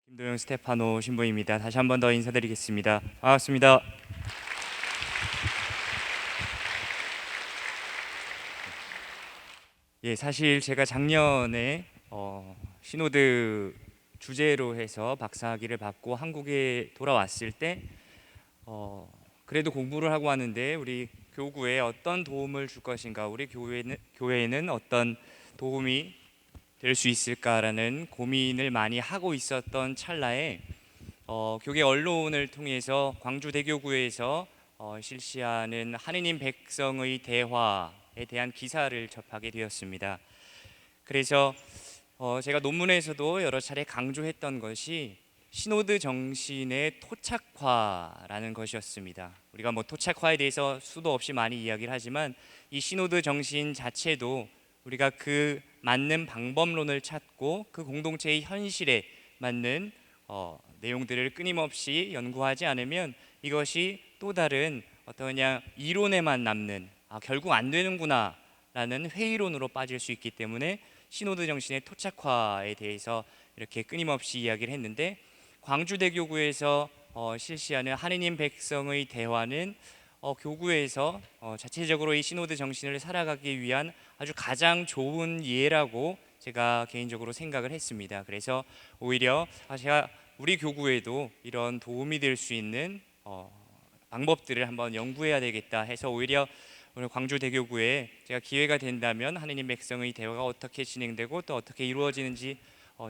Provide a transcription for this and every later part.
김도영 스테파노 신부입니다. 다시 한 번 더 인사드리겠습니다. 반갑습니다. 사실 제가 작년에 시노드 주제로 해서 박사학위를 받고 한국에 돌아왔을 때 그래도 공부를 하고 왔는데 우리 교구에 어떤 도움을 줄 것인가, 우리 교회에는 어떤 도움이 될 수 있을까라는 고민을 많이 하고 있었던 찰나에 교계 언론을 통해서 광주대교구에서 실시하는 하느님 백성의 대화에 대한 기사를 접하게 되었습니다. 그래서 제가 논문에서도 여러 차례 강조했던 것이 시노드 정신의 토착화라는 것이었습니다. 우리가 토착화에 대해서 수도 없이 많이 이야기를 하지만 이 시노드 정신 자체도 우리가 그 맞는 방법론을 찾고 그 공동체의 현실에 맞는 내용들을 끊임없이 연구하지 않으면 이것이 또 다른 그냥 이론에만 남는 결국 안 되는구나 라는 회의론으로 빠질 수 있기 때문에 시노드 정신의 토착화에 대해서 이렇게 끊임없이 이야기를 했는데, 광주대교구에서 실시하는 하느님 백성의 대화는 교구에서 자체적으로 이 시노드 정신을 살아가기 위한 아주 가장 좋은 예라고 제가 개인적으로 생각을 했습니다. 그래서 오히려 제가 우리 교구에도 이런 도움이 될 수 있는 방법들을 한번 연구해야 되겠다 해서 오히려 오늘 광주대교구에 제가 기회가 된다면 하느님 백성의 대화가 어떻게 진행되고 또 어떻게 이루어지는지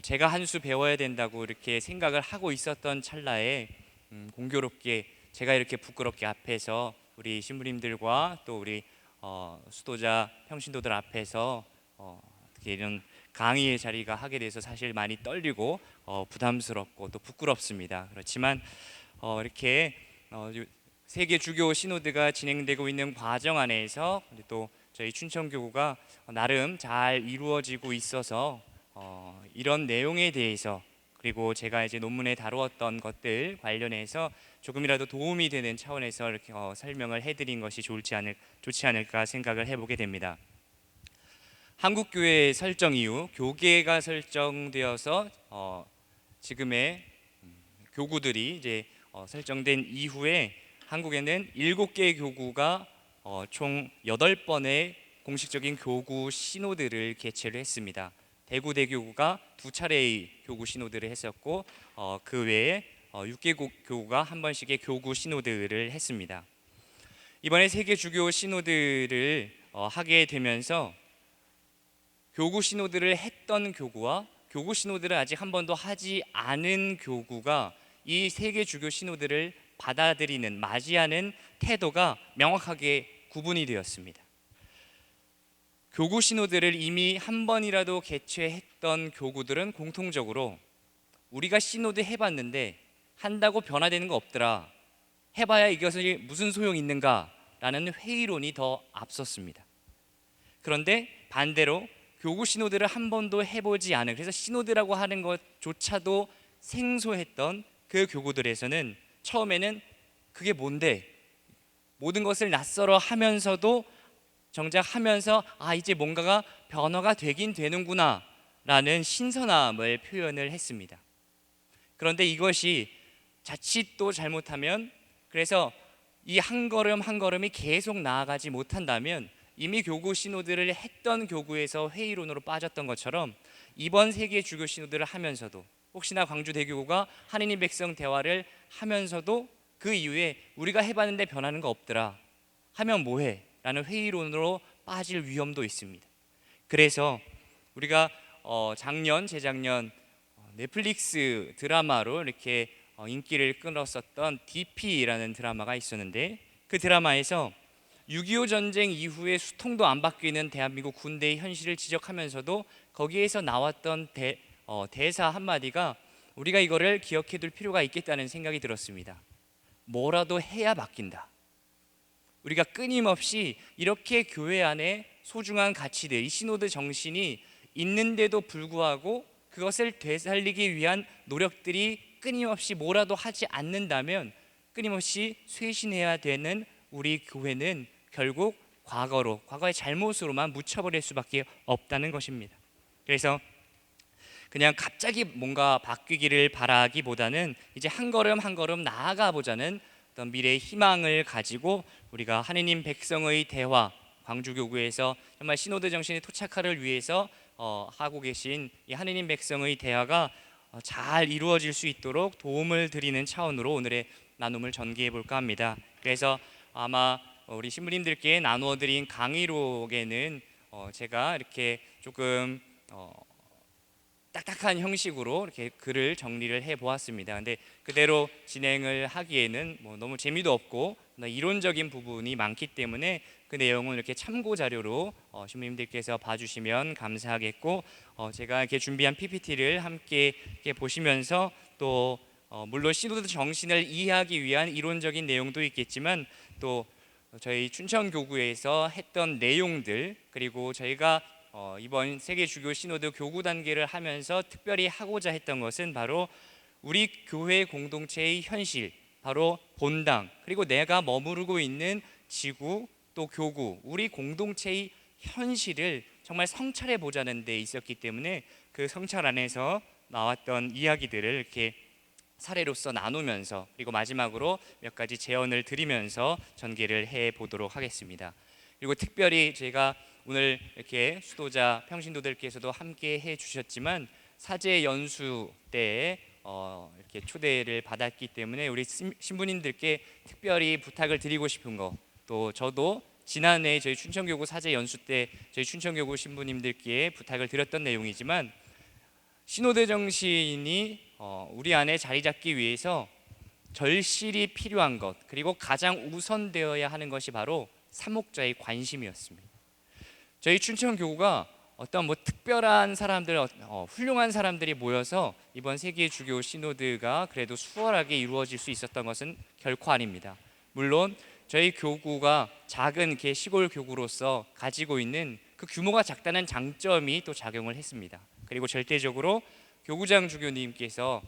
제가 한 수 배워야 된다고 이렇게 생각을 하고 있었던 찰나에 공교롭게 제가 이렇게 부끄럽게 앞에서 우리 신부님들과 또 우리 수도자 평신도들 앞에서 어떻게 이런 강의의 자리가 하게 돼서 사실 많이 떨리고 부담스럽고 또 부끄럽습니다. 그렇지만 이렇게 세계 주교 시노드가 진행되고 있는 과정 안에서 또 저희 춘천교구가 나름 잘 이루어지고 있어서 이런 내용에 대해서, 그리고 제가 이제 논문에 다루었던 것들 관련해서 조금이라도 도움이 되는 차원에서 이렇게 설명을 해드린 것이 좋지 않을까 생각을 해보게 됩니다. 한국교회 설정 이후 교계가 설정되어서 지금의 교구들이 이제 설정된 이후에 한국에는 7개의 교구가 총 8번의 공식적인 교구 시노드를 개최를 했습니다. 대구 대교구가 2차례의 교구 시노드를 했었고 그 외에 6개 교구가 한 번씩의 교구 시노드를 했습니다. 이번에 세계 주교 시노드를 하게 되면서 교구 시노드를 했던 교구와 교구 시노드를 아직 한 번도 하지 않은 교구가 이 세계 주교 시노드를 받아들이는, 맞이하는 태도가 명확하게 구분이 되었습니다. 교구 시노드를 이미 한 번이라도 개최했던 교구들은 공통적으로 우리가 시노드 해봤는데 한다고 변화되는 거 없더라, 해봐야 이것이 무슨 소용이 있는가 라는 회의론이 더 앞섰습니다. 그런데 반대로 교구 시노드를 한 번도 해보지 않은, 그래서 시노드라고 하는 것조차도 생소했던 그 교구들에서는 처음에는 그게 뭔데, 모든 것을 낯설어 하면서도 정작 하면서 이제 뭔가가 변화가 되긴 되는구나 라는 신선함을 표현을 했습니다. 그런데 이것이 자칫 또 잘못하면, 그래서 이 한 걸음 한 걸음이 계속 나아가지 못한다면 이미 교구 시노드를 했던 교구에서 회의론으로 빠졌던 것처럼 이번 세계 주교 시노드를 하면서도 혹시나 광주대교구가 하느님 백성 대화를 하면서도 그 이후에 우리가 해봤는데 변하는 거 없더라, 하면 뭐해? 라는 회의론으로 빠질 위험도 있습니다. 그래서 우리가 재작년 넷플릭스 드라마로 이렇게 인기를 끌었었던 DP라는 드라마가 있었는데, 그 드라마에서 6.25 전쟁 이후에 수통도 안 바뀌는 대한민국 군대의 현실을 지적하면서도 거기에서 나왔던 대사 한마디가 우리가 이거를 기억해 둘 필요가 있겠다는 생각이 들었습니다. 뭐라도 해야 바뀐다. 우리가 끊임없이 이렇게 교회 안에 소중한 가치들, 이 시노드 정신이 있는데도 불구하고 그것을 되살리기 위한 노력들이 끊임없이 뭐라도 하지 않는다면 끊임없이 쇄신해야 되는 우리 교회는 결국 과거의 잘못으로만 묻혀버릴 수밖에 없다는 것입니다. 그래서 그냥 갑자기 뭔가 바뀌기를 바라기보다는 이제 한 걸음 한 걸음 나아가 보자는 어떤 미래의 희망을 가지고 우리가 하느님 백성의 대화, 광주교구에서 정말 시노드 정신의 토착화를 위해서 하고 계신 이 하느님 백성의 대화가 잘 이루어질 수 있도록 도움을 드리는 차원으로 오늘의 나눔을 전개해 볼까 합니다. 그래서 아마 우리 신부님들께 나누어 드린 강의록에는 제가 이렇게 조금 딱딱한 형식으로 이렇게 글을 정리를 해 보았습니다. 근데 그대로 진행을 하기에는 너무 재미도 없고 이론적인 부분이 많기 때문에 그 내용을 이렇게 참고 자료로 신부님들께서 봐주시면 감사하겠고, 제가 이렇게 준비한 PPT를 함께 이렇게 보시면서 또 물론 시노드 정신을 이해하기 위한 이론적인 내용도 있겠지만 또 저희 춘천교구에서 했던 내용들, 그리고 저희가 이번 세계 주교 시노드 교구 단계를 하면서 특별히 하고자 했던 것은 바로 우리 교회 공동체의 현실, 바로 본당, 그리고 내가 머무르고 있는 지구 또 교구, 우리 공동체의 현실을 정말 성찰해 보자는 데 있었기 때문에 그 성찰 안에서 나왔던 이야기들을 이렇게 사례로서 나누면서, 그리고 마지막으로 몇 가지 제언을 드리면서 전개를 해 보도록 하겠습니다. 그리고 특별히 제가 오늘 이렇게 수도자 평신도들께서도 함께 해 주셨지만 사제 연수 때 이렇게 초대를 받았기 때문에 우리 신부님들께 특별히 부탁을 드리고 싶은 거, 또 저도 지난해 저희 춘천교구 사제 연수 때 저희 춘천교구 신부님들께 부탁을 드렸던 내용이지만, 시노드 정신이 우리 안에 자리 잡기 위해서 절실히 필요한 것, 그리고 가장 우선되어야 하는 것이 바로 사목자의 관심이었습니다. 저희 춘천교구가 어떤 특별한 사람들, 훌륭한 사람들이 모여서 이번 세계 주교 시노드가 그래도 수월하게 이루어질 수 있었던 것은 결코 아닙니다. 물론 저희 교구가 작은 시골 교구로서 가지고 있는 그 규모가 작다는 장점이 또 작용을 했습니다. 그리고 절대적으로 교구장 주교님께서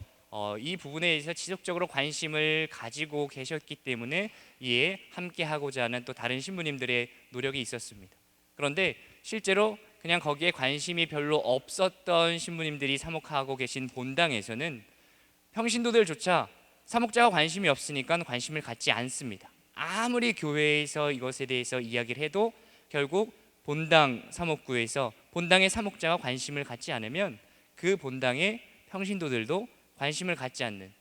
이 부분에 대해서 지속적으로 관심을 가지고 계셨기 때문에 이에 함께 하고자 하는 또 다른 신부님들의 노력이 있었습니다. 그런데 실제로 그냥 거기에 관심이 별로 없었던 신부님들이 사목하고 계신 본당에서는 평신도들조차 사목자가 관심이 없으니까 관심을 갖지 않습니다. 아무리 교회에서 이것에 대해서 이야기를 해도 결국 본당 사목구에서 본당의 사목자가 관심을 갖지 않으면 그 본당의 평신도들도 관심을 갖지 않는,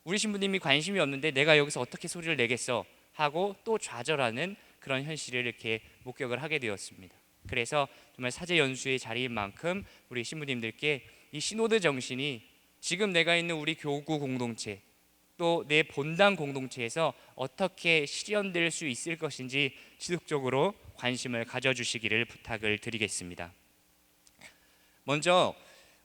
우리 신부님이 관심이 없는데 내가 여기서 어떻게 소리를 내겠어 하고 또 좌절하는 그런 현실을 이렇게 목격을 하게 되었습니다. 그래서 정말 사제 연수의 자리인 만큼 우리 신부님들께 이 시노드 정신이 지금 내가 있는 우리 교구 공동체, 또 내 본당 공동체에서 어떻게 실현될 수 있을 것인지 지속적으로 관심을 가져주시기를 부탁을 드리겠습니다. 먼저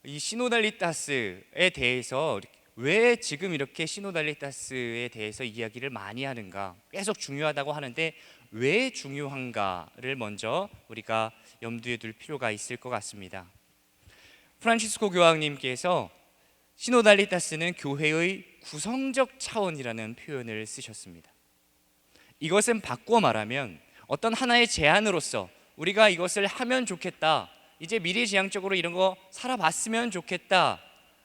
이 시노달리타스에 대해서 왜 지금 이렇게 시노달리타스에 대해서 이야기를 많이 하는가, 계속 중요하다고 하는데 왜 중요한가를 먼저 우리가 염두에 둘 필요가 있을 것 같습니다. 프란치스코 교황님께서 시노달리타스는 교회의 구성적 차원이라는 표현을 쓰셨습니다. 이것은 바꾸어 말하면 어떤 하나의 제안으로서 우리가 이것을 하면 좋겠다, 이제 미래지향적으로 이런 거 살아봤으면 좋겠다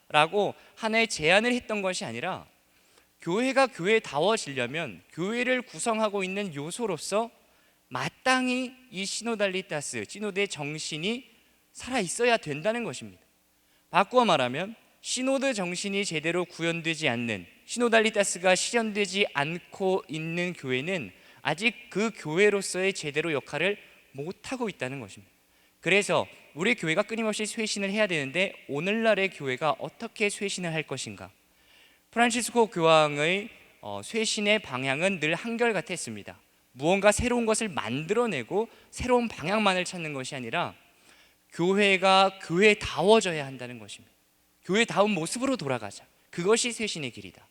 라고 하나의 제안을 했던 것이 아니라, 교회가 교회다워지려면 교회를 구성하고 있는 요소로서 마땅히 이 시노달리타스, 시노드의 정신이 살아있어야 된다는 것입니다. 바꾸어 말하면 시노드 정신이 제대로 구현되지 않는, 시노달리타스가 실현되지 않고 있는 교회는 아직 그 교회로서의 제대로 역할을 못하고 있다는 것입니다. 그래서 우리 교회가 끊임없이 쇄신을 해야 되는데 오늘날의 교회가 어떻게 쇄신을 할 것인가? 프란치스코 교황의 쇄신의 방향은 늘 한결같았습니다. 무언가 새로운 것을 만들어내고 새로운 방향만을 찾는 것이 아니라 교회가 교회다워져야 한다는 것입니다. 교회다운 모습으로 돌아가자, 그것이 쇄신의 길이다.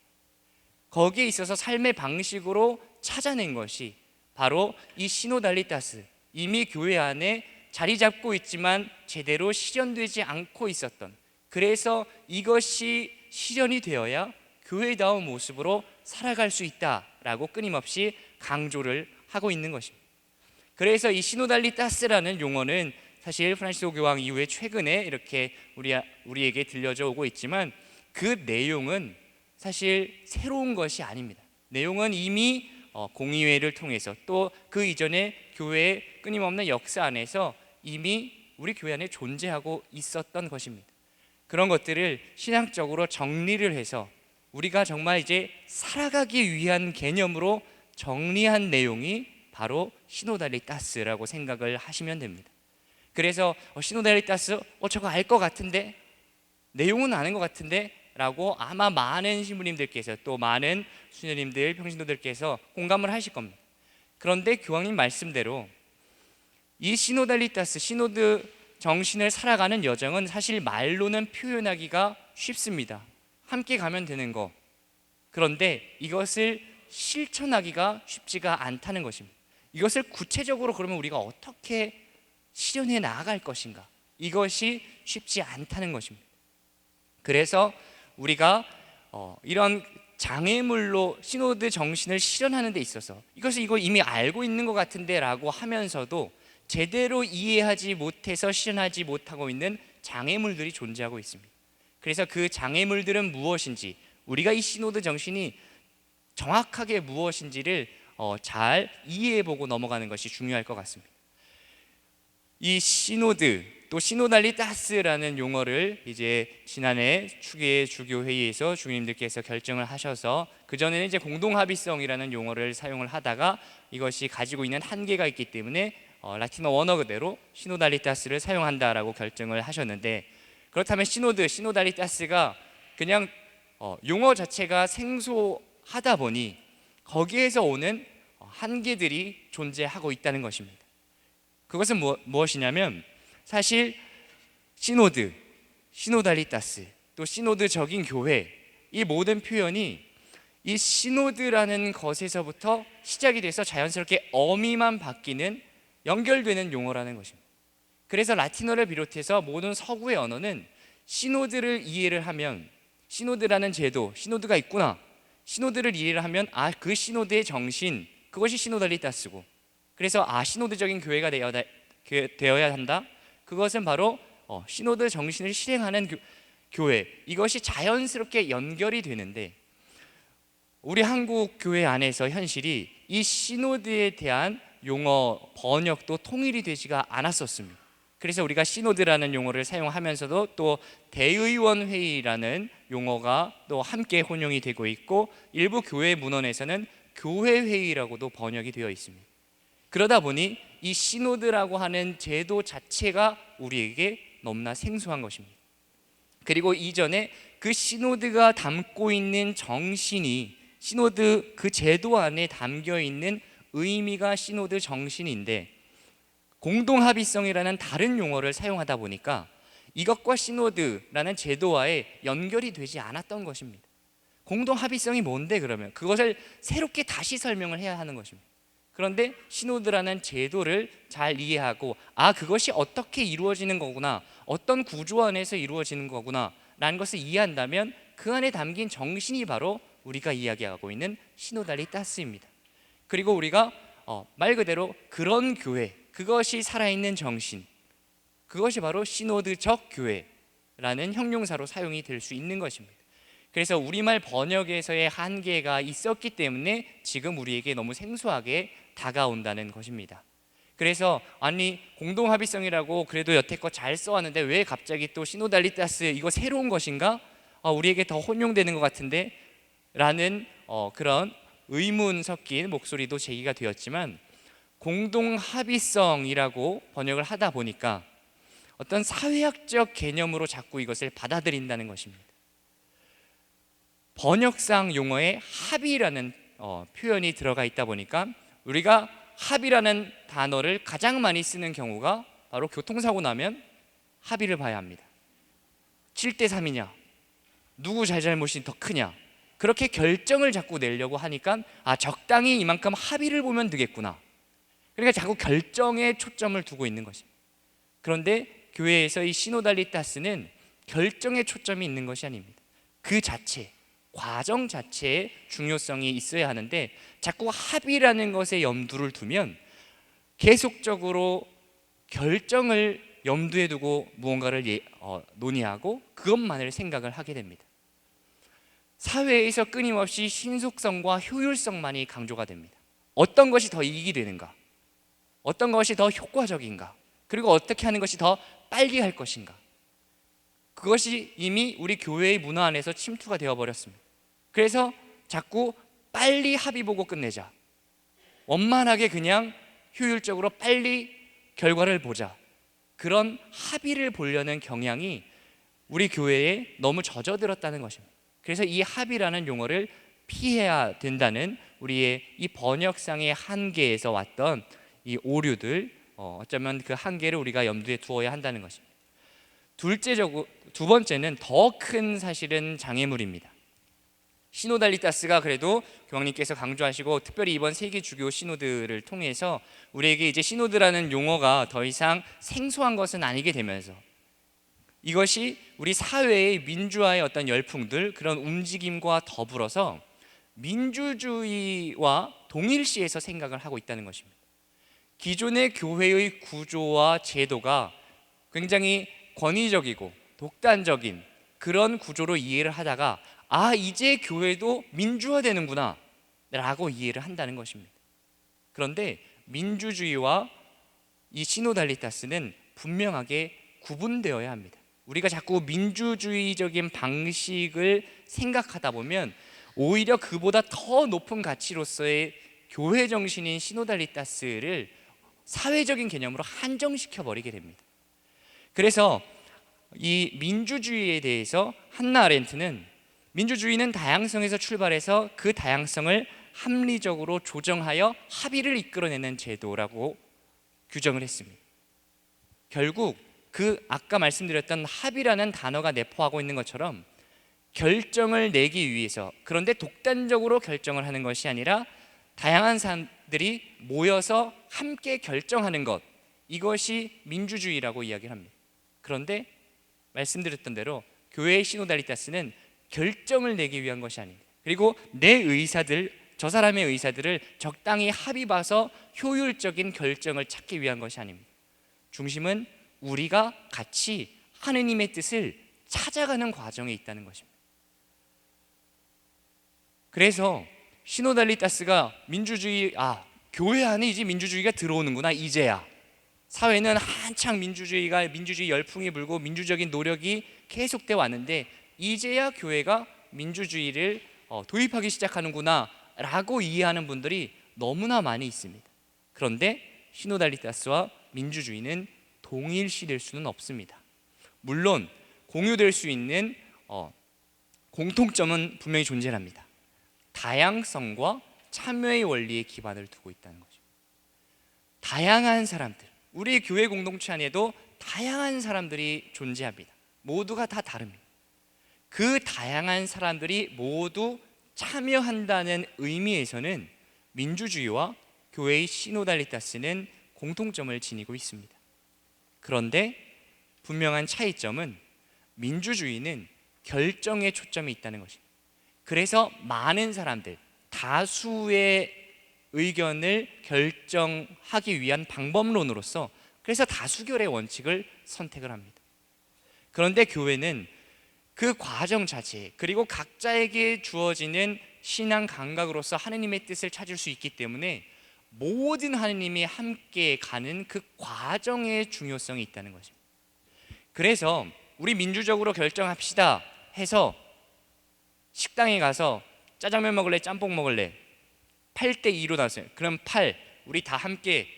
거기에 있어서 삶의 방식으로 찾아낸 것이 바로 이 시노달리타스, 이미 교회 안에 자리 잡고 있지만 제대로 실현되지 않고 있었던, 그래서 이것이 실현이 되어야 교회다운 모습으로 살아갈 수 있다라고 끊임없이 강조를 하고 있는 것입니다. 그래서 이 시노달리타스라는 용어는 사실 프란시스 교황 이후에 최근에 이렇게 우리에게 들려져 오고 있지만 그 내용은 사실 새로운 것이 아닙니다. 내용은 이미 공의회를 통해서 또 그 이전에 교회의 끊임없는 역사 안에서 이미 우리 교회 안에 존재하고 있었던 것입니다. 그런 것들을 신학적으로 정리를 해서 우리가 정말 이제 살아가기 위한 개념으로 정리한 내용이 바로 시노달리타스라고 생각을 하시면 됩니다. 그래서 시노달리타스 저거 알 것 같은데, 내용은 아는 것 같은데 라고 아마 많은 신부님들께서 또 많은 수녀님들, 평신도들께서 공감을 하실 겁니다. 그런데 교황님 말씀대로 이 시노달리타스, 시노드 정신을 살아가는 여정은 사실 말로는 표현하기가 쉽습니다. 함께 가면 되는 거. 그런데 이것을 실천하기가 쉽지가 않다는 것입니다. 이것을 구체적으로 그러면 우리가 어떻게 실현해 나아갈 것인가? 이것이 쉽지 않다는 것입니다. 그래서 우리가 이런 장애물로 시노드 정신을 실현하는 데 있어서 이거 이미 알고 있는 것 같은데 라고 하면서도 제대로 이해하지 못해서 실현하지 못하고 있는 장애물들이 존재하고 있습니다. 그래서 그 장애물들은 무엇인지, 우리가 이 시노드 정신이 정확하게 무엇인지를 잘 이해해보고 넘어가는 것이 중요할 것 같습니다. 이 시노드 또 시노달리타스라는 용어를 이제 지난해 추기의 주교회의에서 주님들께서 결정을 하셔서 그전에는 이제 공동합의성이라는 용어를 사용을 하다가 이것이 가지고 있는 한계가 있기 때문에 라틴어 원어 그대로 시노달리타스를 사용한다라고 결정을 하셨는데, 그렇다면 시노달리타스가 그냥 용어 자체가 생소하다 보니 거기에서 오는 한계들이 존재하고 있다는 것입니다. 그것은 무엇이냐면 사실 시노드, 시노달리타스, 또 시노드적인 교회, 이 모든 표현이 이 시노드라는 것에서부터 시작이 돼서 자연스럽게 어미만 바뀌는, 연결되는 용어라는 것입니다. 그래서 라틴어를 비롯해서 모든 서구의 언어는 시노드를 이해를 하면, 시노드라는 제도, 시노드가 있구나, 시노드를 이해를 하면 그 시노드의 정신, 그것이 시노달리타스고, 그래서 시노드적인 교회가 되어야 한다. 그것은 바로 시노드 정신을 실행하는 교회, 이것이 자연스럽게 연결이 되는데 우리 한국 교회 안에서 현실이 이 시노드에 대한 용어 번역도 통일이 되지가 않았었습니다. 그래서 우리가 시노드라는 용어를 사용하면서도 또 대의원 회의라는 용어가 또 함께 혼용이 되고 있고, 일부 교회 문헌에서는 교회 회의라고도 번역이 되어 있습니다. 그러다 보니 이 시노드라고 하는 제도 자체가 우리에게 너무나 생소한 것입니다. 그리고 이전에 그 시노드가 담고 있는 정신이, 시노드 그 제도 안에 담겨 있는 의미가 시노드 정신인데 공동합의성이라는 다른 용어를 사용하다 보니까 이것과 시노드라는 제도와의 연결이 되지 않았던 것입니다. 공동합의성이 뭔데 그러면? 그것을 새롭게 다시 설명을 해야 하는 것입니다. 그런데 시노드라는 제도를 잘 이해하고 그것이 어떻게 이루어지는 거구나, 어떤 구조 안에서 이루어지는 거구나 라는 것을 이해한다면 그 안에 담긴 정신이 바로 우리가 이야기하고 있는 시노달리타스입니다. 그리고 우리가 말 그대로 그런 교회, 그것이 살아있는 정신, 그것이 바로 시노드적 교회라는 형용사로 사용이 될 수 있는 것입니다. 그래서 우리말 번역에서의 한계가 있었기 때문에 지금 우리에게 너무 생소하게 다가온다는 것입니다. 그래서 공동합의성이라고 그래도 여태껏 잘 써왔는데 왜 갑자기 또 시노달리타스, 이거 새로운 것인가? 우리에게 더 혼용되는 것 같은데? 라는 그런 의문 섞인 목소리도 제기가 되었지만, 공동합의성이라고 번역을 하다 보니까 어떤 사회학적 개념으로 자꾸 이것을 받아들인다는 것입니다. 번역상 용어에 합의라는 표현이 들어가 있다 보니까 우리가 합의라는 단어를 가장 많이 쓰는 경우가 바로 교통사고 나면 합의를 봐야 합니다. 7대3이냐, 누구 잘못이 더 크냐, 그렇게 결정을 자꾸 내려고 하니까 적당히 이만큼 합의를 보면 되겠구나. 그러니까 자꾸 결정에 초점을 두고 있는 것입니다. 그런데 교회에서 이 시노달리타스는 결정에 초점이 있는 것이 아닙니다. 그 자체, 과정 자체에 중요성이 있어야 하는데 자꾸 합의라는 것에 염두를 두면 계속적으로 결정을 염두에 두고 무언가를 논의하고 그것만을 생각을 하게 됩니다. 사회에서 끊임없이 신속성과 효율성만이 강조가 됩니다. 어떤 것이 더 이익이 되는가? 어떤 것이 더 효과적인가? 그리고 어떻게 하는 것이 더 빨리 할 것인가? 그것이 이미 우리 교회의 문화 안에서 침투가 되어버렸습니다. 그래서 자꾸 빨리 합의 보고 끝내자, 원만하게 그냥 효율적으로 빨리 결과를 보자, 그런 합의를 보려는 경향이 우리 교회에 너무 젖어들었다는 것입니다. 그래서 이 합의라는 용어를 피해야 된다는 우리의 이 번역상의 한계에서 왔던 이 오류들, 어쩌면 그 한계를 우리가 염두에 두어야 한다는 것입니다. 두 번째는 더 큰 사실은 장애물입니다. 시노달리타스가 그래도 교황님께서 강조하시고 특별히 이번 세계 주교 시노드를 통해서 우리에게 이제 시노드라는 용어가 더 이상 생소한 것은 아니게 되면서 이것이 우리 사회의 민주화의 어떤 열풍들, 그런 움직임과 더불어서 민주주의와 동일시해서 생각을 하고 있다는 것입니다. 기존의 교회의 구조와 제도가 굉장히 권위적이고 독단적인 그런 구조로 이해를 하다가 이제 교회도 민주화되는구나 라고 이해를 한다는 것입니다. 그런데 민주주의와 이 시노달리타스는 분명하게 구분되어야 합니다. 우리가 자꾸 민주주의적인 방식을 생각하다 보면 오히려 그보다 더 높은 가치로서의 교회 정신인 시노달리타스를 사회적인 개념으로 한정시켜 버리게 됩니다. 그래서 이 민주주의에 대해서 한나 아렌트는 민주주의는 다양성에서 출발해서 그 다양성을 합리적으로 조정하여 합의를 이끌어내는 제도라고 규정을 했습니다. 결국 그 아까 말씀드렸던 합의라는 단어가 내포하고 있는 것처럼 결정을 내기 위해서, 그런데 독단적으로 결정을 하는 것이 아니라 다양한 사람들이 모여서 함께 결정하는 것, 이것이 민주주의라고 이야기를 합니다. 그런데 말씀드렸던 대로 교회의 시노달리타스는 결정을 내기 위한 것이 아닙니다. 그리고 내 의사들, 저 사람의 의사들을 적당히 합의 봐서 효율적인 결정을 찾기 위한 것이 아닙니다. 중심은 우리가 같이 하느님의 뜻을 찾아가는 과정에 있다는 것입니다. 그래서 시노달리타스가 민주주의, 교회 안에 이제 민주주의가 들어오는구나, 이제야. 사회는 한창 민주주의 열풍이 불고 민주적인 노력이 계속돼 왔는데 이제야 교회가 민주주의를 도입하기 시작하는구나 라고 이해하는 분들이 너무나 많이 있습니다. 그런데 시노달리타스와 민주주의는 동일시될 수는 없습니다. 물론 공유될 수 있는 공통점은 분명히 존재합니다. 다양성과 참여의 원리에 기반을 두고 있다는 거죠. 다양한 사람들, 우리 교회 공동체 안에도 다양한 사람들이 존재합니다. 모두가 다 다릅니다. 그 다양한 사람들이 모두 참여한다는 의미에서는 민주주의와 교회의 시노달리타스는 공통점을 지니고 있습니다. 그런데 분명한 차이점은 민주주의는 결정에 초점이 있다는 것입니다. 그래서 많은 사람들, 다수의 의견을 결정하기 위한 방법론으로서 그래서 다수결의 원칙을 선택을 합니다. 그런데 교회는 그 과정 자체, 그리고 각자에게 주어지는 신앙 감각으로서 하느님의 뜻을 찾을 수 있기 때문에 모든 하느님이 함께 가는 그 과정의 중요성이 있다는 거죠. 그래서 우리 민주적으로 결정합시다 해서 식당에 가서 짜장면 먹을래, 짬뽕 먹을래, 8대2로 나왔어요. 그럼 8, 우리 다 함께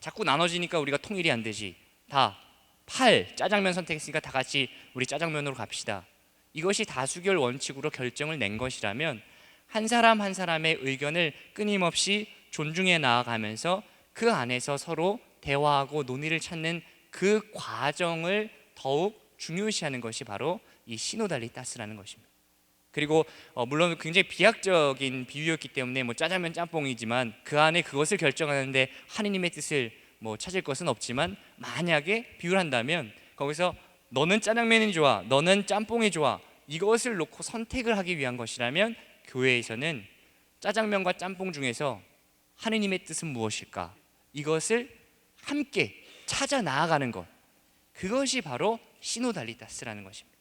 자꾸 나눠지니까 우리가 통일이 안 되지. 다 8, 짜장면 선택했으니까 다 같이 우리 짜장면으로 갑시다. 이것이 다수결 원칙으로 결정을 낸 것이라면 한 사람 한 사람의 의견을 끊임없이 존중해 나아가면서 그 안에서 서로 대화하고 논의를 찾는 그 과정을 더욱 중요시하는 것이 바로 이 시노달리타스라는 것입니다. 그리고 물론 굉장히 비약적인 비유였기 때문에 짜장면 짬뽕이지만 그 안에 그것을 결정하는데 하느님의 뜻을 찾을 것은 없지만, 만약에 비유를 한다면 거기서 너는 짜장면이 좋아, 너는 짬뽕이 좋아, 이것을 놓고 선택을 하기 위한 것이라면 교회에서는 짜장면과 짬뽕 중에서 하느님의 뜻은 무엇일까, 이것을 함께 찾아 나아가는 것, 그것이 바로 시노달리타스라는 것입니다.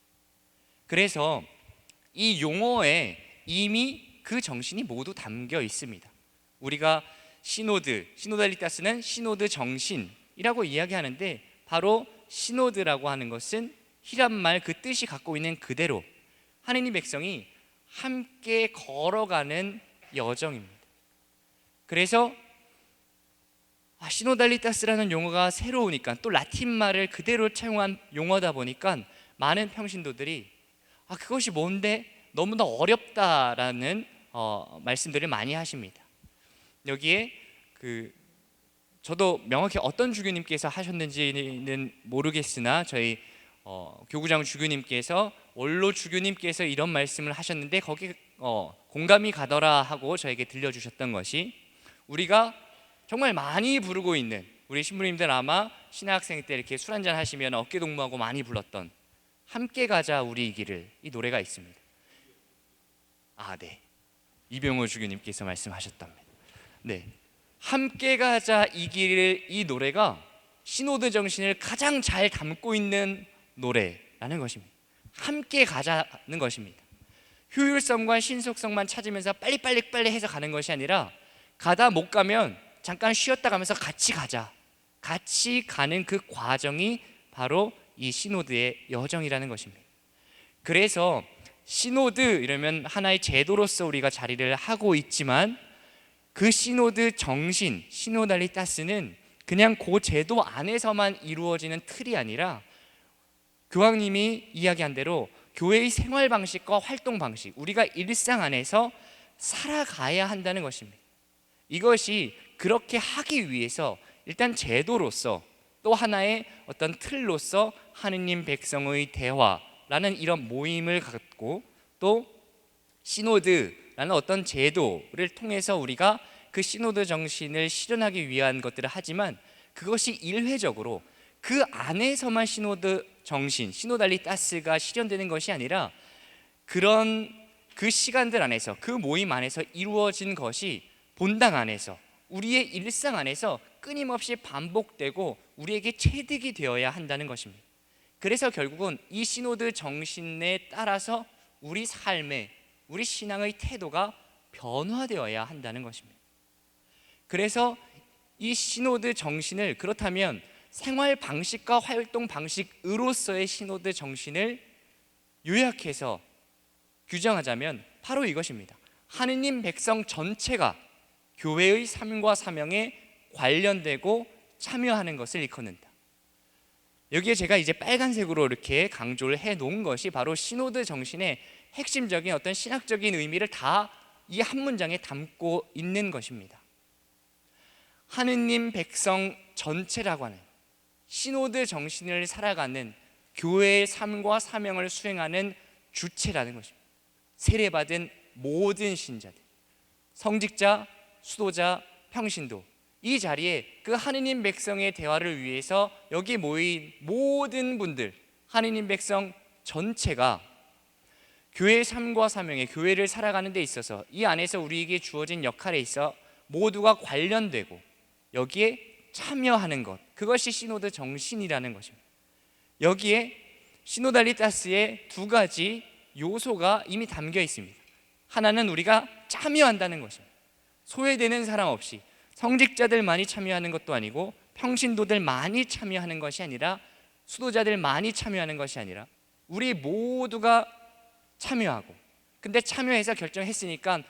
그래서 이 용어에 이미 그 정신이 모두 담겨 있습니다. 우리가 시노달리타스는 시노드 정신이라고 이야기하는데, 바로 시노드라고 하는 것은 히랍말 그 뜻이 갖고 있는 그대로 하느님 백성이 함께 걸어가는 여정입니다. 그래서 시노달리타스라는 용어가 새로우니까, 또 라틴말을 그대로 차용한 용어다 보니까 많은 평신도들이 그것이 뭔데 너무나 어렵다라는 말씀들을 많이 하십니다. 여기에 저도 명확히 어떤 주교님께서 하셨는지는 모르겠으나 저희 교구장 주교님께서, 원로 주교님께서 이런 말씀을 하셨는데 거기에 공감이 가더라 하고 저에게 들려주셨던 것이, 우리가 정말 많이 부르고 있는, 우리 신부님들 아마 신학생 때 이렇게 술 한잔 하시면 어깨 동무하고 많이 불렀던 함께 가자 우리 이 길을, 이 노래가 있습니다. 네, 이병호 주교님께서 말씀하셨답니다. 네, 함께 가자 이 길을, 이 노래가 시노드 정신을 가장 잘 담고 있는 노래라는 것입니다. 함께 가자는 것입니다. 효율성과 신속성만 찾으면서 빨리 해서 가는 것이 아니라, 가다 못 가면 잠깐 쉬었다 가면서 같이 가자, 같이 가는 그 과정이 바로 이 시노드의 여정이라는 것입니다. 그래서 시노드 이러면 하나의 제도로서 우리가 자리를 하고 있지만, 그 시노드 정신, 시노달리타스는 그냥 그 제도 안에서만 이루어지는 틀이 아니라, 교황님이 이야기한 대로 교회의 생활 방식과 활동 방식, 우리가 일상 안에서 살아가야 한다는 것입니다. 이것이 그렇게 하기 위해서 일단 제도로서, 또 하나의 어떤 틀로서 하느님 백성의 대화라는 이런 모임을 갖고, 또 시노드라는 어떤 제도를 통해서 우리가 그 시노드 정신을 실현하기 위한 것들을 하지만, 그것이 일회적으로 그 안에서만 시노드 정신, 시노달리타스가 실현되는 것이 아니라, 그런 그 시간들 안에서, 그 모임 안에서 이루어진 것이 본당 안에서, 우리의 일상 안에서 끊임없이 반복되고 우리에게 체득이 되어야 한다는 것입니다. 그래서 결국은 이 시노드 정신에 따라서 우리 삶의, 우리 신앙의 태도가 변화되어야 한다는 것입니다. 그래서 이 시노드 정신을, 그렇다면 생활 방식과 활동 방식으로서의 시노드 정신을 요약해서 규정하자면 바로 이것입니다. 하느님 백성 전체가 교회의 삶과 사명에 관련되고 참여하는 것을 일컫는다. 여기에 제가 이제 빨간색으로 이렇게 강조를 해 놓은 것이 바로 시노드 정신의 핵심적인 어떤 신학적인 의미를 다 이 한 문장에 담고 있는 것입니다. 하느님 백성 전체라고 하는 시노드 정신을 살아가는 교회의 삶과 사명을 수행하는 주체라는 것입니다. 세례받은 모든 신자들, 성직자, 수도자, 평신도, 이 자리에 그 하느님 백성의 대화를 위해서 여기 모인 모든 분들, 하느님 백성 전체가 교회의 삶과 사명에, 교회를 살아가는 데 있어서 이 안에서 우리에게 주어진 역할에 있어 모두가 관련되고 여기에 참여하는 것, 그것이 시노드 정신이라는 것입니다. 여기에 시노달리타스의 두 가지 요소가 이미 담겨 있습니다. 하나는 우리가 참여한다는 것입니다. 소외되는 사람 없이 성직자들 많이 참여하는 것도 아니고, 평신도들 많이 참여하는 것이 아니라, 수도자들 많이 참여하는 것이 아니라, 우리 모두가 참여하고, 근데 참여해서 결정했으니까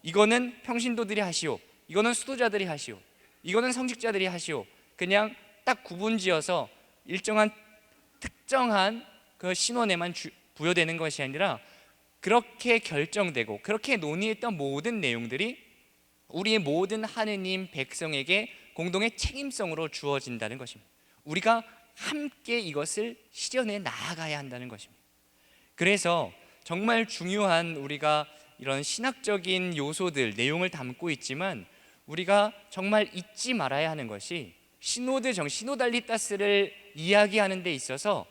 이거는 평신도들이 하시오, 이거는 수도자들이 하시오, 이거는 성직자들이 하시오, 그냥 딱 구분지어서 일정한 특정한 그 신원에만 부여되는 것이 아니라, 그렇게 결정되고 그렇게 논의했던 모든 내용들이 우리의 모든 하느님 백성에게 공동의 책임성으로 주어진다는 것입니다. 우리가 함께 이것을 실현해 나아가야 한다는 것입니다. 그래서 정말 중요한, 우리가 이런 신학적인 요소들, 내용을 담고 있지만 우리가 정말 잊지 말아야 하는 것이, 시노달리타스를 이야기하는 데 있어서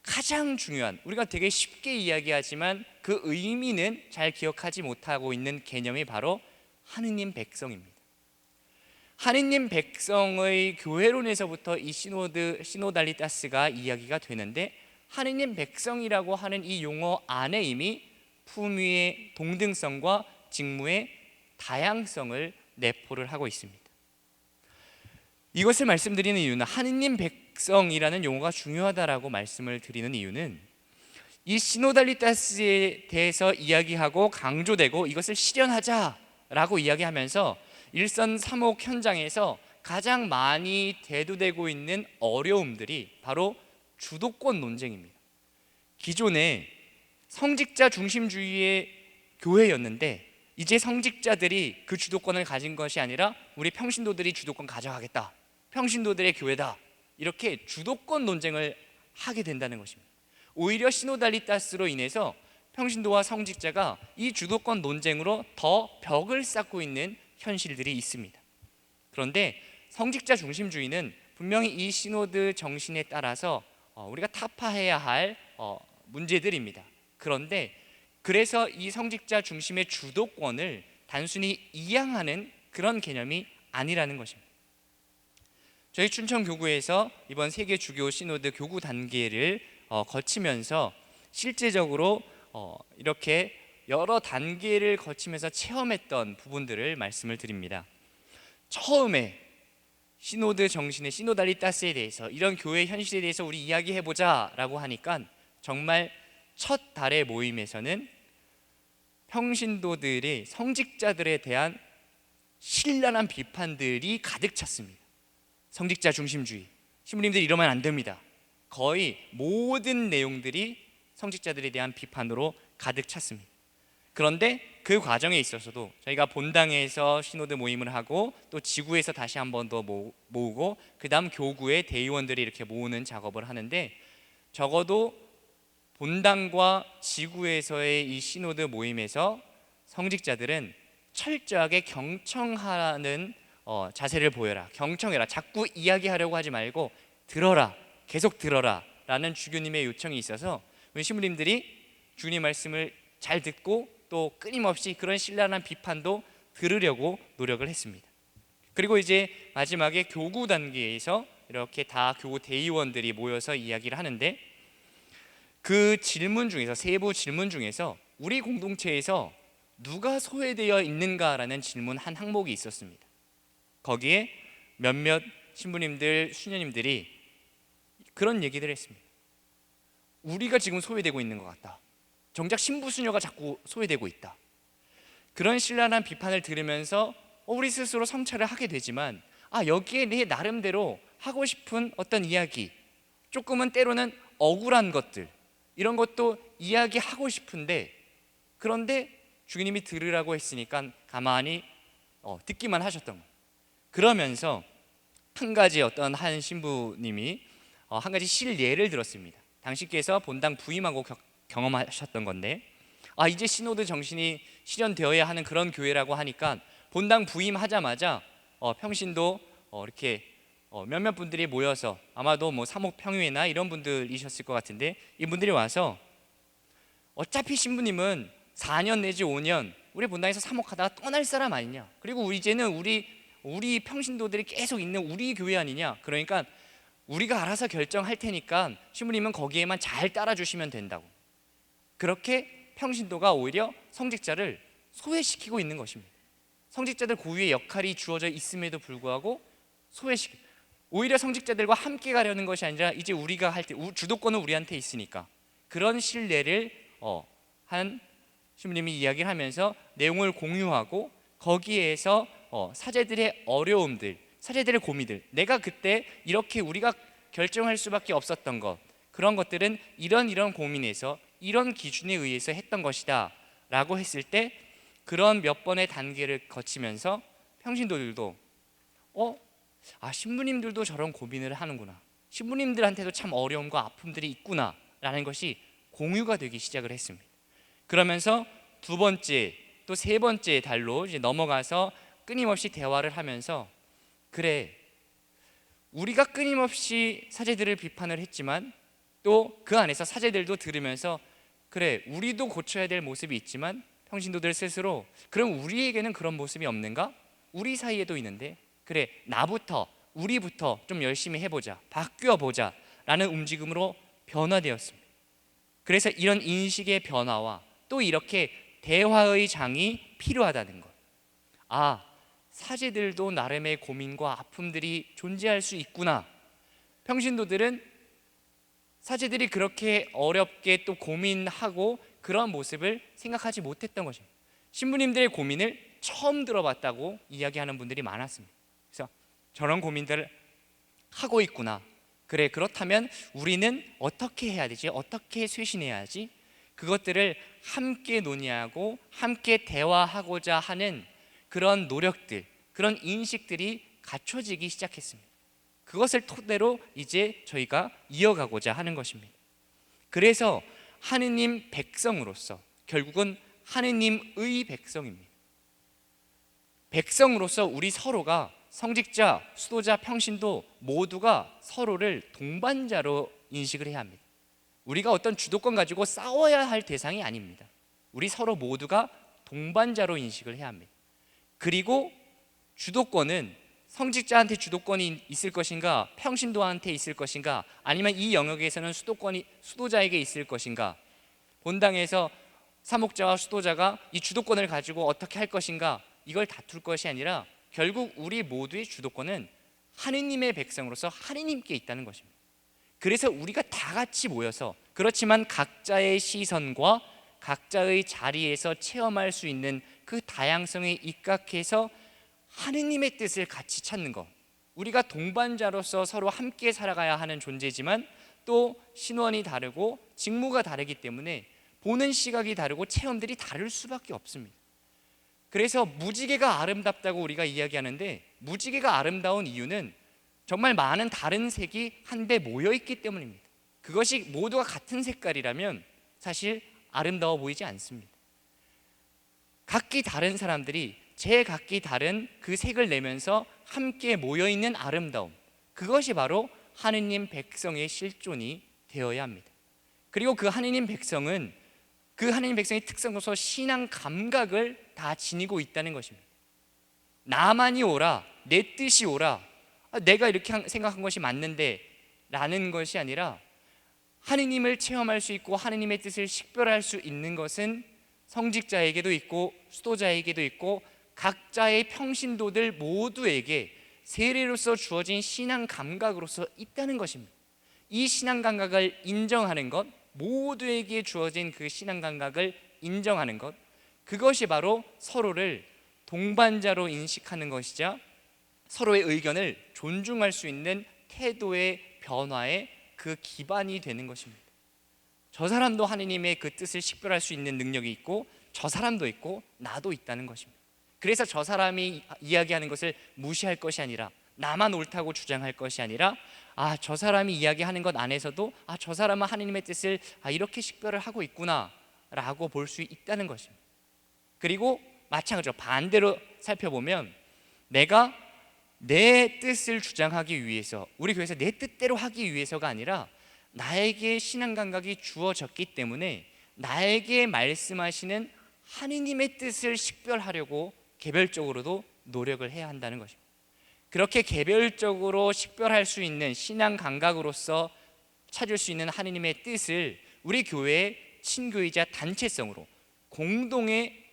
가장 중요한, 우리가 되게 쉽게 이야기하지만 그 의미는 잘 기억하지 못하고 있는 개념이 바로 하느님 백성입니다. 하느님 백성의 교회론에서부터 이 시노달리타스가 이야기가 되는데, 하느님 백성이라고 하는 이 용어 안에 이미 품위의 동등성과 직무의 다양성을 내포를 하고 있습니다. 이것을 말씀드리는 이유는, 하느님 백성이라는 용어가 중요하다라고 말씀을 드리는 이유는, 이 시노달리타스에 대해서 이야기하고 강조되고 이것을 실현하자라고 이야기하면서 일선 3옥 현장에서 가장 많이 대두되고 있는 어려움들이 바로 주도권 논쟁입니다. 기존에 성직자 중심주의의 교회였는데, 이제 성직자들이 그 주도권을 가진 것이 아니라 우리 평신도들이 주도권 가져가겠다, 평신도들의 교회다, 이렇게 주도권 논쟁을 하게 된다는 것입니다. 오히려 시노달리타스로 인해서 평신도와 성직자가 이 주도권 논쟁으로 더 벽을 쌓고 있는 현실들이 있습니다. 그런데 성직자 중심주의는 분명히 이 시노드 정신에 따라서 우리가 타파해야 할 문제들입니다. 그런데 그래서 이 성직자 중심의 주도권을 단순히 이양하는 그런 개념이 아니라는 것입니다. 저희 춘천교구에서 이번 세계 주교 시노드 교구 단계를 거치면서 실제적으로 이렇게 여러 단계를 거치면서 체험했던 부분들을 말씀을 드립니다. 처음에 시노드 정신의 시노달리타스에 대해서, 이런 교회 현실에 대해서 우리 이야기해보자 라고 하니까 정말 첫 달의 모임에서는 평신도들의 성직자들에 대한 신랄한 비판들이 가득 찼습니다. 성직자 중심주의, 신부님들이 이러면 안 됩니다. 거의 모든 내용들이 성직자들에 대한 비판으로 가득 찼습니다. 그런데 그 과정에 있어서도 저희가 본당에서 시노드 모임을 하고, 또 지구에서 다시 한 번 더 모으고, 그 다음 교구의 대의원들이 이렇게 모으는 작업을 하는데, 적어도 본당과 지구에서의 이 시노드 모임에서 성직자들은 철저하게 경청하는 자세를 보여라, 경청해라, 자꾸 이야기하려고 하지 말고 들어라, 계속 들어라 라는 주교님의 요청이 있어서 우리 신부님들이 주님 말씀을 잘 듣고 또 끊임없이 그런 신랄한 비판도 들으려고 노력을 했습니다. 그리고 이제 마지막에 교구 단계에서 이렇게 다 교구 대의원들이 모여서 이야기를 하는데, 그 질문 중에서, 세부 질문 중에서 우리 공동체에서 누가 소외되어 있는가라는 질문 한 항목이 있었습니다. 거기에 몇몇 신부님들, 수녀님들이 그런 얘기들을 했습니다. 우리가 지금 소외되고 있는 것 같다. 정작 신부 수녀가 자꾸 소외되고 있다. 그런 신랄한 비판을 들으면서 우리 스스로 성찰을 하게 되지만, 여기에 내 나름대로 하고 싶은 어떤 이야기, 조금은 때로는 억울한 것들, 이런 것도 이야기하고 싶은데, 그런데 주님이 들으라고 했으니까 가만히 듣기만 하셨던 거예요. 그러면서 한 가지 한 신부님이 한 가지 실예를 들었습니다. 당신께서 본당 부임하고 경험하셨던 건데, 이제 시노드 정신이 실현되어야 하는 그런 교회라고 하니까 본당 부임하자마자 평신도 이렇게 몇몇 분들이 모여서, 아마도 뭐 사목 평유회나 이런 분들이셨을 것 같은데, 이분들이 와서 어차피 신부님은 4년 내지 5년 우리 본당에서 사목하다가 떠날 사람 아니냐, 그리고 이제는 우리 평신도들이 계속 있는 우리 교회 아니냐, 그러니까 우리가 알아서 결정할 테니까 신부님은 거기에만 잘 따라주시면 된다고. 그렇게 평신도가 오히려 성직자를 소외시키고 있는 것입니다. 성직자들 고유의 역할이 주어져 있음에도 불구하고 오히려 성직자들과 함께 가려는 것이 아니라 이제 우리가 할 때 주도권은 우리한테 있으니까, 그런 신뢰를 한 신부님이 이야기를 하면서 내용을 공유하고, 거기에서 사제들의 어려움들, 사제들의 고민들, 내가 그때 이렇게 우리가 결정할 수밖에 없었던 것, 그런 것들은 이런 고민에서 이런 기준에 의해서 했던 것이다 라고 했을 때, 그런 몇 번의 단계를 거치면서 평신도들도 신부님들도 저런 고민을 하는구나, 신부님들한테도 참 어려움과 아픔들이 있구나 라는 것이 공유가 되기 시작을 했습니다. 그러면서 두 번째 또 세 번째 달로 이제 넘어가서 끊임없이 대화를 하면서, 그래, 우리가 끊임없이 사제들을 비판을 했지만 또 그 안에서 사제들도 들으면서, 그래, 우리도 고쳐야 될 모습이 있지만 평신도들 스스로, 그럼 우리에게는 그런 모습이 없는가? 우리 사이에도 있는데 그래, 나부터, 우리부터 좀 열심히 해보자, 바뀌어보자 라는 움직임으로 변화되었습니다. 그래서 이런 인식의 변화와 또 이렇게 대화의 장이 필요하다는 것, 사제들도 나름의 고민과 아픔들이 존재할 수 있구나. 평신도들은 사제들이 그렇게 어렵게 또 고민하고 그런 모습을 생각하지 못했던 것입니다. 신부님들의 고민을 처음 들어봤다고 이야기하는 분들이 많았습니다. 그래서 저런 고민들을 하고 있구나. 그래, 그렇다면 우리는 어떻게 해야 되지? 어떻게 쇄신해야지? 그것들을 함께 논의하고 함께 대화하고자 하는 그런 노력들, 그런 인식들이 갖춰지기 시작했습니다. 그것을 토대로 이제 저희가 이어가고자 하는 것입니다. 그래서 하느님 백성으로서, 결국은 하느님의 백성입니다. 백성으로서 우리 서로가, 성직자, 수도자, 평신도 모두가 서로를 동반자로 인식을 해야 합니다. 우리가 어떤 주도권 가지고 싸워야 할 대상이 아닙니다. 우리 서로 모두가 동반자로 인식을 해야 합니다. 그리고 주도권은 성직자한테 주도권이 있을 것인가, 평신도한테 있을 것인가, 아니면 이 영역에서는 수도권이 수도자에게 있을 것인가, 본당에서 사목자와 수도자가 이 주도권을 가지고 어떻게 할 것인가, 이걸 다툴 것이 아니라 결국 우리 모두의 주도권은 하느님의 백성으로서 하느님께 있다는 것입니다. 그래서 우리가 다 같이 모여서, 그렇지만 각자의 시선과 각자의 자리에서 체험할 수 있는 그 다양성에 입각해서 하느님의 뜻을 같이 찾는 것, 우리가 동반자로서 서로 함께 살아가야 하는 존재지만 또 신원이 다르고 직무가 다르기 때문에 보는 시각이 다르고 체험들이 다를 수밖에 없습니다. 그래서 무지개가 아름답다고 우리가 이야기하는데, 무지개가 아름다운 이유는 정말 많은 다른 색이 한데 모여 있기 때문입니다. 그것이 모두가 같은 색깔이라면 사실 아름다워 보이지 않습니다. 각기 다른 사람들이 제각기 다른 그 색을 내면서 함께 모여 있는 아름다움, 그것이 바로 하느님 백성의 실존이 되어야 합니다. 그리고 그 하느님 백성은 그 하느님 백성의 특성으로서 신앙 감각을 다 지니고 있다는 것입니다. 나만이 오라, 내 뜻이 오라, 내가 이렇게 생각한 것이 맞는데 라는 것이 아니라, 하느님을 체험할 수 있고 하느님의 뜻을 식별할 수 있는 것은 성직자에게도 있고 수도자에게도 있고 각자의 평신도들 모두에게 세례로서 주어진 신앙 감각으로서 있다는 것입니다. 이 신앙 감각을 인정하는 것, 모두에게 주어진 그 신앙 감각을 인정하는 것, 그것이 바로 서로를 동반자로 인식하는 것이자 서로의 의견을 존중할 수 있는 태도의 변화의 그 기반이 되는 것입니다. 저 사람도 하느님의 그 뜻을 식별할 수 있는 능력이 있고 저 사람도 있고 나도 있다는 것입니다. 그래서 저 사람이 이야기하는 것을 무시할 것이 아니라, 나만 옳다고 주장할 것이 아니라, 저 사람이 이야기하는 것 안에서도 저 사람은 하느님의 뜻을 이렇게 식별을 하고 있구나 라고 볼 수 있다는 것입니다. 그리고 마찬가지로 반대로 살펴보면, 내가 내 뜻을 주장하기 위해서, 우리 교회에서 내 뜻대로 하기 위해서가 아니라 나에게 신앙 감각이 주어졌기 때문에 나에게 말씀하시는 하느님의 뜻을 식별하려고 개별적으로도 노력을 해야 한다는 것입니다. 그렇게 개별적으로 식별할 수 있는 신앙 감각으로서 찾을 수 있는 하느님의 뜻을 우리 교회의 친교이자 단체성으로 공동의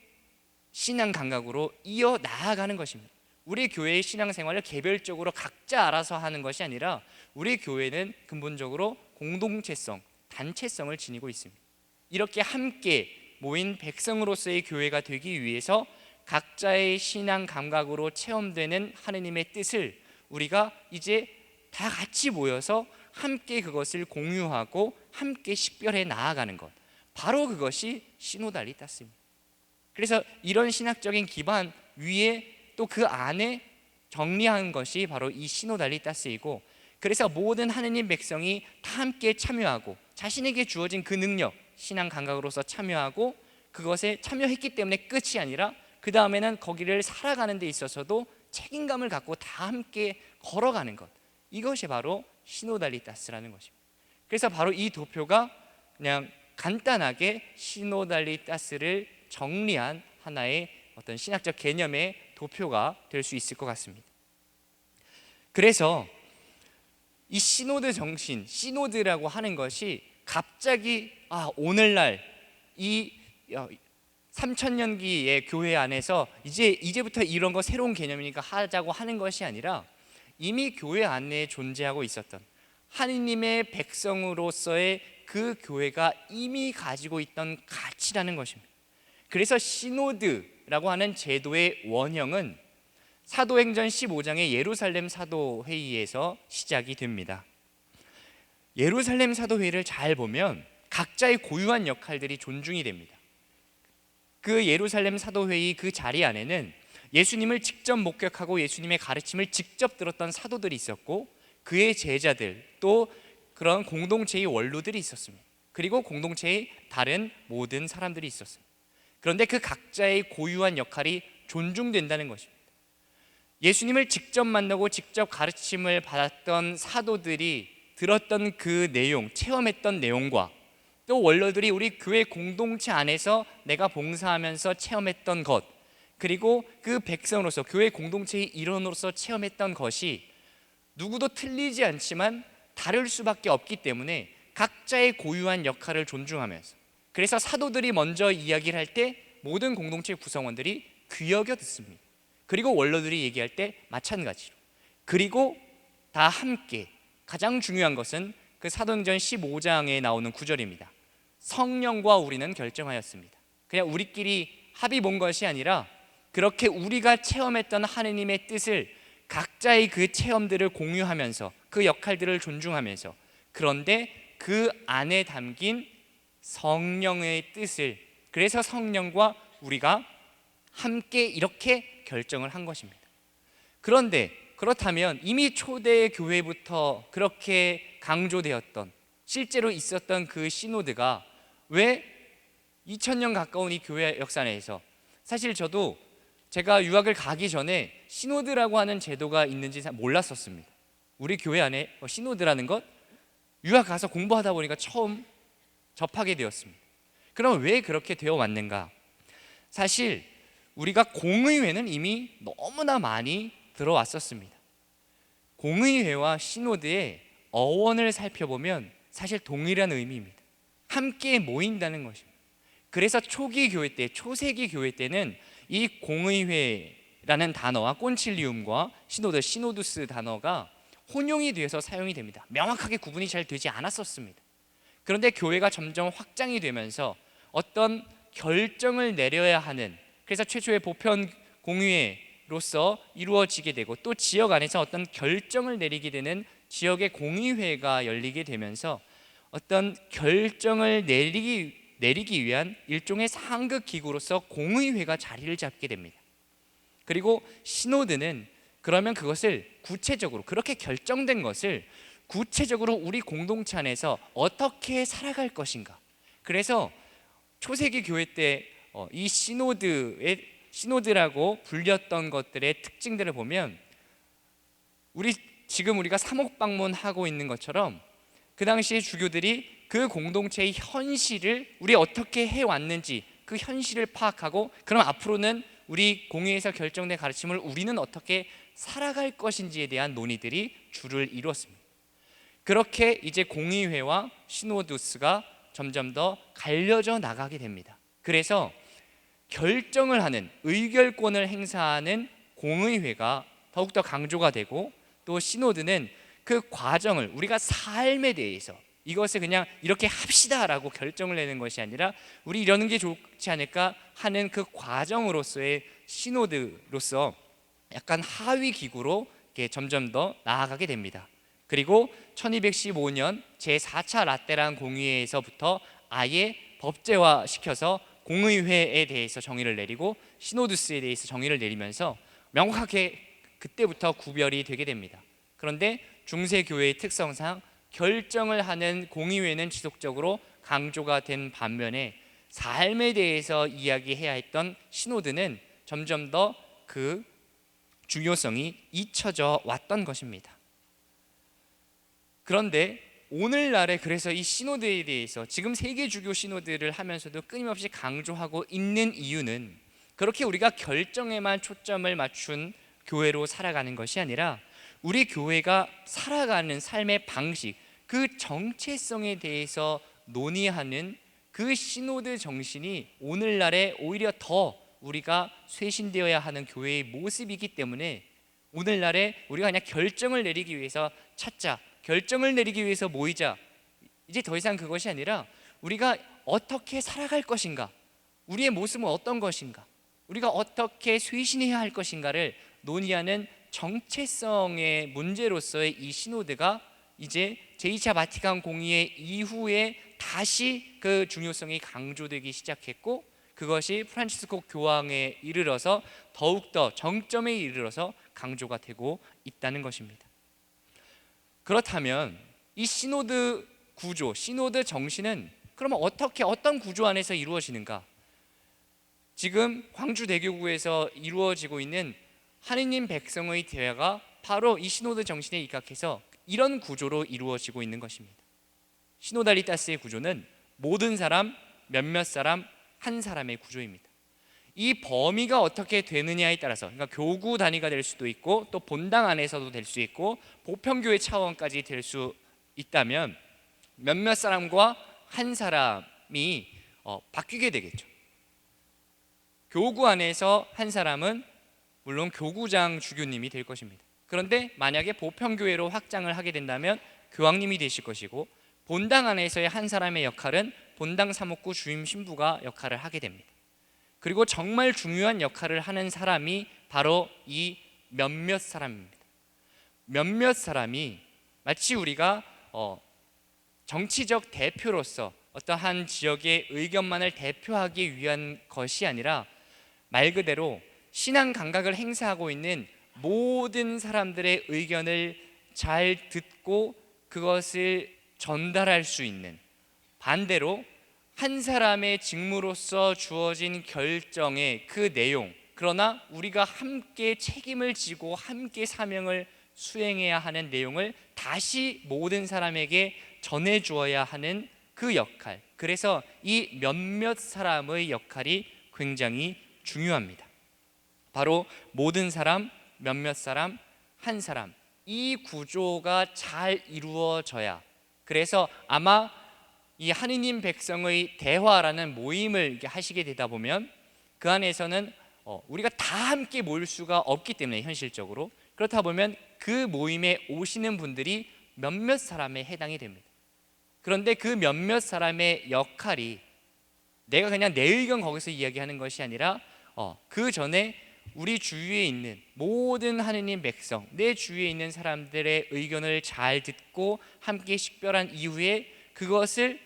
신앙 감각으로 이어 나아가는 것입니다. 우리 교회의 신앙생활을 개별적으로 각자 알아서 하는 것이 아니라 우리 교회는 근본적으로 공동체성, 단체성을 지니고 있습니다. 이렇게 함께 모인 백성으로서의 교회가 되기 위해서 각자의 신앙 감각으로 체험되는 하느님의 뜻을 우리가 이제 다 같이 모여서 함께 그것을 공유하고 함께 식별해 나아가는 것, 바로 그것이 시노달리따스입니다. 그래서 이런 신학적인 기반 위에 또 그 안에 정리한 것이 바로 이 시노달리따스이고, 그래서 모든 하느님 백성이 다 함께 참여하고 자신에게 주어진 그 능력, 신앙 감각으로서 참여하고 그것에 참여했기 때문에 끝이 아니라 그 다음에는 거기를 살아가는 데 있어서도 책임감을 갖고 다 함께 걸어가는 것, 이것이 바로 시노달리따스라는 것입니다. 그래서 바로 이 도표가 그냥 간단하게 시노달리따스를 정리한 하나의 어떤 신학적 개념의 도표가 될 수 있을 것 같습니다. 그래서 이 시노드 정신, 시노드라고 하는 것이 갑자기 오늘날 이 3000년기의 교회 안에서 이제부터 이런 거 새로운 개념이니까 하자고 하는 것이 아니라 이미 교회 안에 존재하고 있었던 하느님의 백성으로서의 그 교회가 이미 가지고 있던 가치라는 것입니다. 그래서 시노드라고 하는 제도의 원형은 사도행전 15장의 예루살렘 사도회의에서 시작이 됩니다. 예루살렘 사도회의를 잘 보면 각자의 고유한 역할들이 존중이 됩니다. 그 예루살렘 사도회의 그 자리 안에는 예수님을 직접 목격하고 예수님의 가르침을 직접 들었던 사도들이 있었고, 그의 제자들, 또 그런 공동체의 원로들이 있었습니다. 그리고 공동체의 다른 모든 사람들이 있었습니다. 그런데 그 각자의 고유한 역할이 존중된다는 것입니다. 예수님을 직접 만나고 직접 가르침을 받았던 사도들이 들었던 그 내용, 체험했던 내용과 또 원로들이 우리 교회 공동체 안에서 내가 봉사하면서 체험했던 것, 그리고 그 백성으로서 교회 공동체의 일원으로서 체험했던 것이 누구도 틀리지 않지만 다를 수밖에 없기 때문에 각자의 고유한 역할을 존중하면서, 그래서 사도들이 먼저 이야기를 할 때 모든 공동체 구성원들이 귀여겨 듣습니다. 그리고 원로들이 얘기할 때 마찬가지로, 그리고 다 함께, 가장 중요한 것은 그 사도행전 15장에 나오는 구절입니다. 성령과 우리는 결정하였습니다. 그냥 우리끼리 합의 본 것이 아니라 그렇게 우리가 체험했던 하느님의 뜻을 각자의 그 체험들을 공유하면서 그 역할들을 존중하면서, 그런데 그 안에 담긴 성령의 뜻을, 그래서 성령과 우리가 함께 이렇게 결정을 한 것입니다. 그런데 그렇다면 이미 초대 교회부터 그렇게 강조되었던, 실제로 있었던 그 시노드가 왜 2000년 가까운 이 교회 역사 내에서, 사실 저도 제가 유학을 가기 전에 시노드라고 하는 제도가 있는지 잘 몰랐었습니다. 우리 교회 안에 시노드라는 것 유학 가서 공부하다 보니까 처음 접하게 되었습니다. 그럼 왜 그렇게 되어 왔는가? 사실 우리가 공의회는 이미 너무나 많이 들어왔었습니다. 공의회와 시노드의 어원을 살펴보면 사실 동일한 의미입니다. 함께 모인다는 것입니다. 그래서 초기 교회 때, 초세기 교회 때는 이 공의회라는 단어와 콘칠리움과 시노드, 시노두스 단어가 혼용이 되어서 사용이 됩니다. 명확하게 구분이 잘 되지 않았었습니다. 그런데 교회가 점점 확장이 되면서 어떤 결정을 내려야 하는, 그래서 최초의 보편 공의회로서 이루어지게 되고, 또 지역 안에서 어떤 결정을 내리게 되는 지역의 공의회가 열리게 되면서 어떤 결정을 내리기 위한 일종의 상급 기구로서 공의회가 자리를 잡게 됩니다. 그리고 시노드는 그러면 그것을 구체적으로, 그렇게 결정된 것을 구체적으로 우리 공동체 안에서 어떻게 살아갈 것인가. 그래서 초세기 교회 때 이 시노드라고 불렸던 것들의 특징들을 보면, 지금 우리가 사목 방문하고 있는 것처럼 그 당시에 주교들이 그 공동체의 현실을 우리 어떻게 해왔는지 그 현실을 파악하고, 그럼 앞으로는 우리 공회에서 결정된 가르침을 우리는 어떻게 살아갈 것인지에 대한 논의들이 주를 이루었습니다. 그렇게 이제 공의회와 시노두스가 점점 더 갈려져 나가게 됩니다. 그래서 결정을 하는, 의결권을 행사하는 공의회가 더욱더 강조가 되고, 또 시노드는 그 과정을, 우리가 삶에 대해서 이것을 그냥 이렇게 합시다라고 결정을 내는 것이 아니라 우리 이러는 게 좋지 않을까 하는 그 과정으로서의 시노드로서 약간 하위 기구로 점점 더 나아가게 됩니다. 그리고 1215년 제4차 라테란 공의회에서부터 아예 법제화 시켜서 공의회에 대해서 정의를 내리고 시노두스에 대해서 정의를 내리면서 명확하게 그때부터 구별이 되게 됩니다. 그런데 중세교회의 특성상 결정을 하는 공의회는 지속적으로 강조가 된 반면에 삶에 대해서 이야기해야 했던 시노드는 점점 더 그 중요성이 잊혀져 왔던 것입니다. 그런데 오늘날에, 그래서 이 시노드에 대해서 지금 세계 주교 시노드를 하면서도 끊임없이 강조하고 있는 이유는, 그렇게 우리가 결정에만 초점을 맞춘 교회로 살아가는 것이 아니라 우리 교회가 살아가는 삶의 방식, 그 정체성에 대해서 논의하는 그 시노드 정신이 오늘날에 오히려 더 우리가 쇄신되어야 하는 교회의 모습이기 때문에 오늘날에 우리가 그냥 결정을 내리기 위해서 찾자, 결정을 내리기 위해서 모이자, 이제 더 이상 그것이 아니라 우리가 어떻게 살아갈 것인가, 우리의 모습은 어떤 것인가, 우리가 어떻게 쇄신해야 할 것인가를 논의하는 정체성의 문제로서의 이 시노드가 이제 제2차 바티칸 공의회 이후에 다시 그 중요성이 강조되기 시작했고, 그것이 프란치스코 교황에 이르러서 더욱더 정점에 이르러서 강조가 되고 있다는 것입니다. 그렇다면 이 시노드 구조, 시노드 정신은 그러면 어떻게, 어떤 구조 안에서 이루어지는가? 지금 광주대교구에서 이루어지고 있는 하느님 백성의 대화가 바로 이 시노드 정신에 입각해서 이런 구조로 이루어지고 있는 것입니다. 시노달리타스의 구조는 모든 사람, 몇몇 사람, 한 사람의 구조입니다. 이 범위가 어떻게 되느냐에 따라서, 그러니까 교구 단위가 될 수도 있고 또 본당 안에서도 될 수 있고 보편교회 차원까지 될 수 있다면 몇몇 사람과 한 사람이 바뀌게 되겠죠. 교구 안에서 한 사람은 물론 교구장 주교님이 될 것입니다. 그런데 만약에 보편교회로 확장을 하게 된다면 교황님이 되실 것이고, 본당 안에서의 한 사람의 역할은 본당 사목구 주임 신부가 역할을 하게 됩니다. 그리고 정말 중요한 역할을 하는 사람이 바로 이 몇몇 사람입니다. 몇몇 사람이 마치 우리가 정치적 대표로서 어떠한 지역의 의견만을 대표하기 위한 것이 아니라 말 그대로 신앙 감각을 행사하고 있는 모든 사람들의 의견을 잘 듣고 그것을 전달할 수 있는, 반대로 한 사람의 직무로서 주어진 결정의 그 내용, 그러나 우리가 함께 책임을 지고 함께 사명을 수행해야 하는 내용을 다시 모든 사람에게 전해 주어야 하는 그 역할, 그래서 이 몇몇 사람의 역할이 굉장히 중요합니다. 바로 모든 사람, 몇몇 사람, 한 사람, 이 구조가 잘 이루어져야, 그래서 아마 이 하느님 백성의 대화라는 모임을 이렇게 하시게 되다 보면 그 안에서는 우리가 다 함께 모일 수가 없기 때문에 현실적으로, 그렇다 보면 그 모임에 오시는 분들이 몇몇 사람에 해당이 됩니다. 그런데 그 몇몇 사람의 역할이 내가 그냥 내 의견 거기서 이야기하는 것이 아니라 그 전에 우리 주위에 있는 모든 하느님 백성, 내 주위에 있는 사람들의 의견을 잘 듣고 함께 식별한 이후에 그것을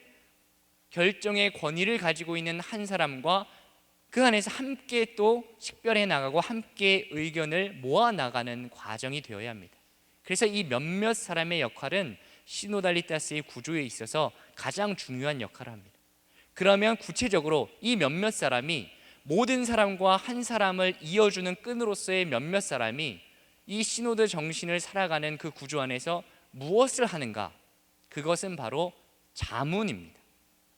결정의 권위를 가지고 있는 한 사람과 그 안에서 함께 또 식별해 나가고 함께 의견을 모아 나가는 과정이 되어야 합니다. 그래서 이 몇몇 사람의 역할은 시노달리타스의 구조에 있어서 가장 중요한 역할을 합니다. 그러면 구체적으로 이 몇몇 사람이, 모든 사람과 한 사람을 이어주는 끈으로서의 몇몇 사람이 이 시노드 정신을 살아가는 그 구조 안에서 무엇을 하는가? 그것은 바로 자문입니다.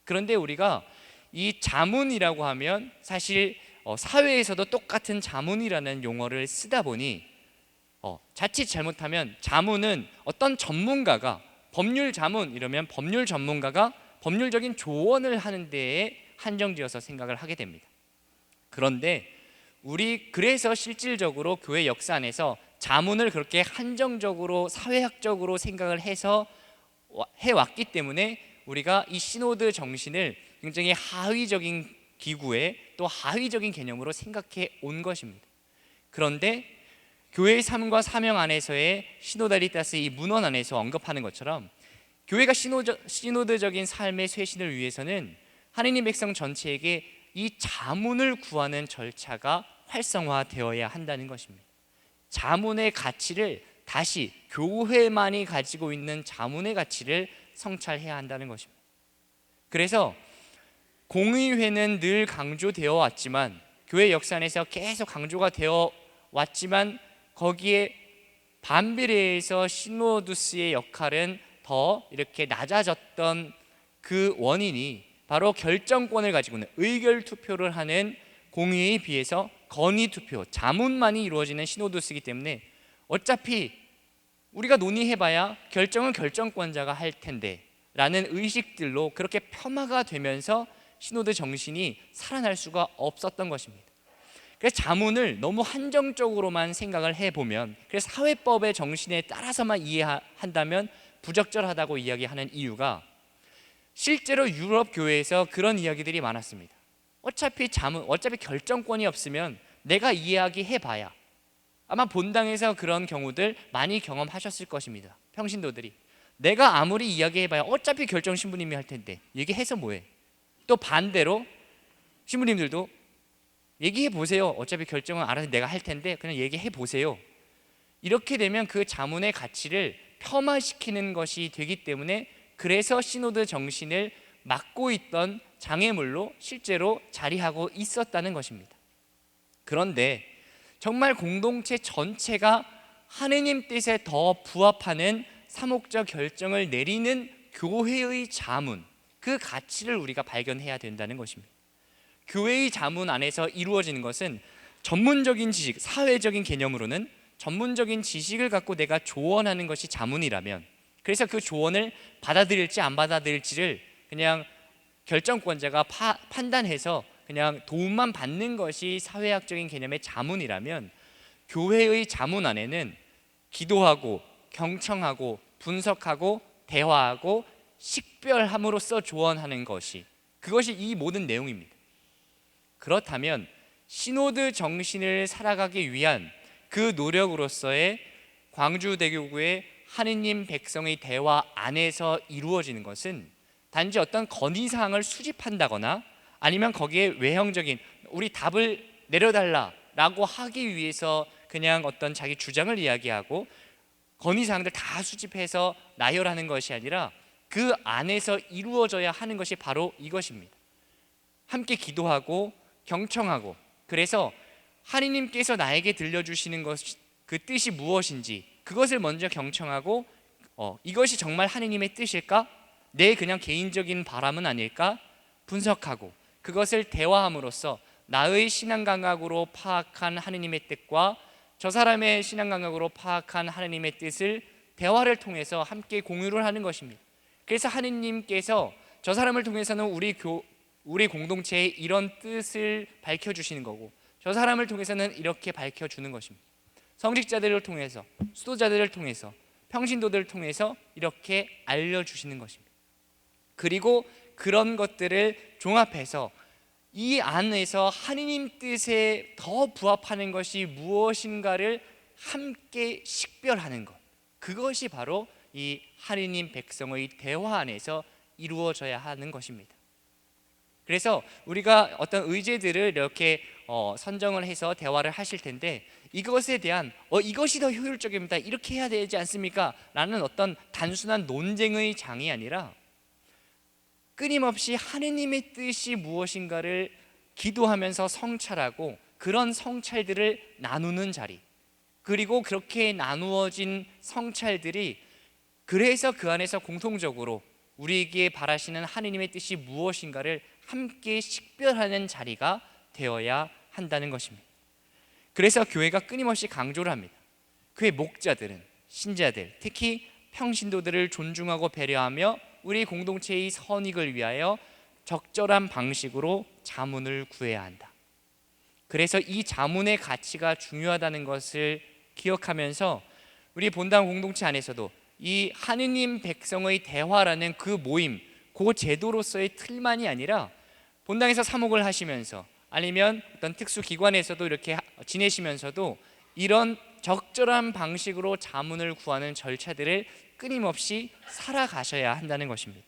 그런데 우리가 이 자문이라고 하면 사실 사회에서도 똑같은 자문이라는 용어를 쓰다 보니 자칫 잘못하면 자문은 어떤 전문가가, 법률 자문 이러면 법률 전문가가 법률적인 조언을 하는 데에 한정지어서 생각을 하게 됩니다. 그런데 그래서 실질적으로 교회 역사 안에서 자문을 그렇게 한정적으로 사회학적으로 생각을 해서 해왔기 때문에 우리가 이 시노드 정신을 굉장히 하위적인 기구에 또 하위적인 개념으로 생각해 온 것입니다. 그런데 교회의 삶과 사명 안에서의 시노달리타스 이 문헌 안에서 언급하는 것처럼 교회가 시노드적인 삶의 쇄신을 위해서는 하느님 백성 전체에게 이 자문을 구하는 절차가 활성화되어야 한다는 것입니다. 자문의 가치를 다시 교회만이 가지고 있는 자문의 가치를 성찰해야 한다는 것입니다. 그래서 공의회는 늘 강조되어 왔지만, 교회 역사 안에서 계속 강조가 되어 왔지만 거기에 반비례해서 시노두스의 역할은 더 이렇게 낮아졌던 그 원인이 바로 결정권을 가지고 있는 의결 투표를 하는 공의회에 비해서 건의 투표, 자문만이 이루어지는 시노두스이기 때문에 어차피 우리가 논의해봐야 결정은 결정권자가 할 텐데 라는 의식들로 그렇게 폄하가 되면서 신호드 정신이 살아날 수가 없었던 것입니다. 그래서 자문을 너무 한정적으로만 생각을 해보면, 그래서 사회법의 정신에 따라서만 이해한다면 부적절하다고 이야기하는 이유가, 실제로 유럽 교회에서 그런 이야기들이 많았습니다. 어차피 결정권이 없으면 내가 이야기 해봐야, 아마 본당에서 그런 경우들 많이 경험하셨을 것입니다. 평신도들이 내가 아무리 이야기해봐야 어차피 결정 신부님이 할 텐데 얘기해서 뭐해. 또 반대로 신부님들도 얘기해 보세요. 어차피 결정은 알아서 내가 할 텐데 그냥 얘기해 보세요. 이렇게 되면 그 자문의 가치를 폄하시키는 것이 되기 때문에, 그래서 시노드 정신을 막고 있던 장애물로 실제로 자리하고 있었다는 것입니다. 그런데 정말 공동체 전체가 하느님 뜻에 더 부합하는 사목적 결정을 내리는 교회의 자문, 그 가치를 우리가 발견해야 된다는 것입니다. 교회의 자문 안에서 이루어지는 것은 전문적인 지식, 사회적인 개념으로는 전문적인 지식을 갖고 내가 조언하는 것이 자문이라면, 그래서 그 조언을 받아들일지 안 받아들일지를 그냥 결정권자가 판단해서 그냥 도움만 받는 것이 사회학적인 개념의 자문이라면, 교회의 자문 안에는 기도하고 경청하고 분석하고 대화하고 식별함으로써 조언하는 것이, 그것이 이 모든 내용입니다. 그렇다면 시노드 정신을 살아가기 위한 그 노력으로서의 광주대교구의 하느님 백성의 대화 안에서 이루어지는 것은 단지 어떤 건의사항을 수집한다거나 아니면 거기에 외형적인 우리 답을 내려달라라고 하기 위해서 그냥 어떤 자기 주장을 이야기하고 건의사항들 다 수집해서 나열하는 것이 아니라, 그 안에서 이루어져야 하는 것이 바로 이것입니다. 함께 기도하고 경청하고, 그래서 하느님께서 나에게 들려주시는 것, 그 뜻이 무엇인지 그것을 먼저 경청하고, 이것이 정말 하느님의 뜻일까? 내 그냥 개인적인 바람은 아닐까? 분석하고 그것을 대화함으로써 나의 신앙 감각으로 파악한 하느님의 뜻과 저 사람의 신앙 감각으로 파악한 하느님의 뜻을 대화를 통해서 함께 공유를 하는 것입니다. 그래서 하느님께서 저 사람을 통해서는 우리 공동체에 이런 뜻을 밝혀주시는 거고, 저 사람을 통해서는 이렇게 밝혀주는 것입니다. 성직자들을 통해서, 수도자들을 통해서, 평신도들을 통해서 이렇게 알려주시는 것입니다. 그리고 그런 것들을 종합해서 이 안에서 하느님 뜻에 더 부합하는 것이 무엇인가를 함께 식별하는 것, 그것이 바로 이 하느님 백성의 대화 안에서 이루어져야 하는 것입니다. 그래서 우리가 어떤 의제들을 이렇게 선정을 해서 대화를 하실 텐데, 이것에 대한 이것이 더 효율적입니다, 이렇게 해야 되지 않습니까? 라는 어떤 단순한 논쟁의 장이 아니라 끊임없이 하느님의 뜻이 무엇인가를 기도하면서 성찰하고 그런 성찰들을 나누는 자리, 그리고 그렇게 나누어진 성찰들이 그래서 그 안에서 공통적으로 우리에게 바라시는 하느님의 뜻이 무엇인가를 함께 식별하는 자리가 되어야 한다는 것입니다. 그래서 교회가 끊임없이 강조를 합니다. 그의 목자들은, 신자들, 특히 평신도들을 존중하고 배려하며 우리 공동체의 선익을 위하여 적절한 방식으로 자문을 구해야 한다. 그래서 이 자문의 가치가 중요하다는 것을 기억하면서 우리 본당 공동체 안에서도 이 하느님 백성의 대화라는 그 모임, 그 제도로서의 틀만이 아니라 본당에서 사목을 하시면서 아니면 어떤 특수기관에서도 이렇게 지내시면서도 이런 적절한 방식으로 자문을 구하는 절차들을 끊임없이 살아가셔야 한다는 것입니다.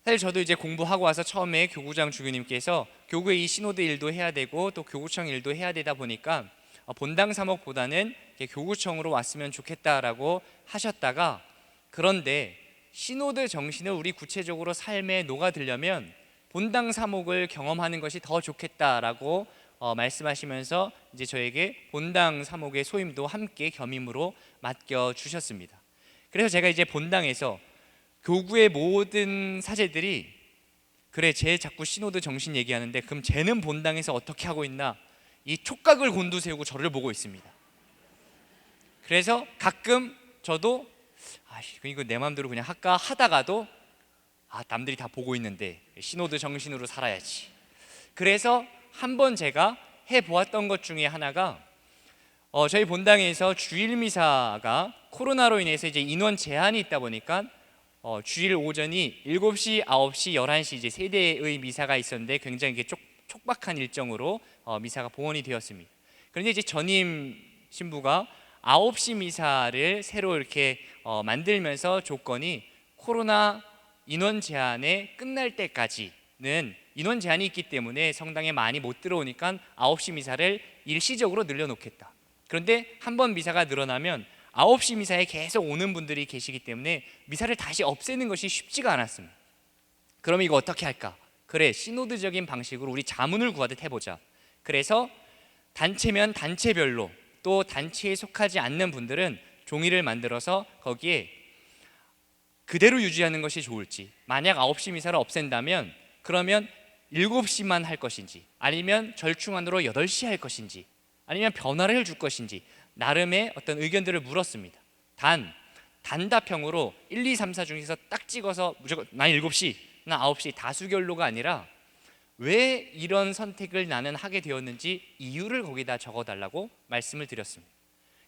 사실 저도 이제 공부하고 와서 처음에 교구장 주교님께서 교구의 이 시노드 일도 해야 되고 또 교구청 일도 해야 되다 보니까 본당 사목보다는 교구청으로 왔으면 좋겠다라고 하셨다가, 그런데 시노드 정신을 우리 구체적으로 삶에 녹아들려면 본당 사목을 경험하는 것이 더 좋겠다라고 말씀하시면서 이제 저에게 본당 사목의 소임도 함께 겸임으로 맡겨 주셨습니다. 그래서 제가 이제 본당에서 교구의 모든 사제들이 그래 쟤 자꾸 시노드 정신 얘기하는데 그럼 쟤는 본당에서 어떻게 하고 있나, 이 촉각을 곤두세우고 저를 보고 있습니다. 그래서 가끔 저도 이거 내 마음대로 그냥 할까 하다가도 남들이 다 보고 있는데 신호드 정신으로 살아야지. 그래서 한번 제가 해보았던 것 중에 하나가 저희 본당에서 주일 미사가 코로나로 인해서 이제 인원 제한이 있다 보니까 주일 오전이 7시, 9시, 11시 이제 세 대의 미사가 있었는데 굉장히 이게 촉박한 일정으로 미사가 봉헌이 되었습니다. 그런데 이제 전임 신부가 9시 미사를 새로 이렇게 만들면서 조건이 코로나 인원 제한에 끝날 때까지는 인원 제한이 있기 때문에 성당에 많이 못 들어오니까 9시 미사를 일시적으로 늘려놓겠다. 그런데 한번 미사가 늘어나면 9시 미사에 계속 오는 분들이 계시기 때문에 미사를 다시 없애는 것이 쉽지가 않았습니다. 그럼 이거 어떻게 할까? 그래, 시노드적인 방식으로 우리 자문을 구하듯 해보자. 그래서 단체면 단체별로, 또 단체에 속하지 않는 분들은 종이를 만들어서 거기에 그대로 유지하는 것이 좋을지, 만약 9시 미사를 없앤다면 그러면 7시만 할 것인지, 아니면 절충안으로 8시 할 것인지, 아니면 변화를 줄 것인지 나름의 어떤 의견들을 물었습니다. 단답형으로 1, 2, 3, 4 중에서 딱 찍어서 무조건 나 7시, 나 9시 다수결로가 아니라 왜 이런 선택을 나는 하게 되었는지 이유를 거기다 적어달라고 말씀을 드렸습니다.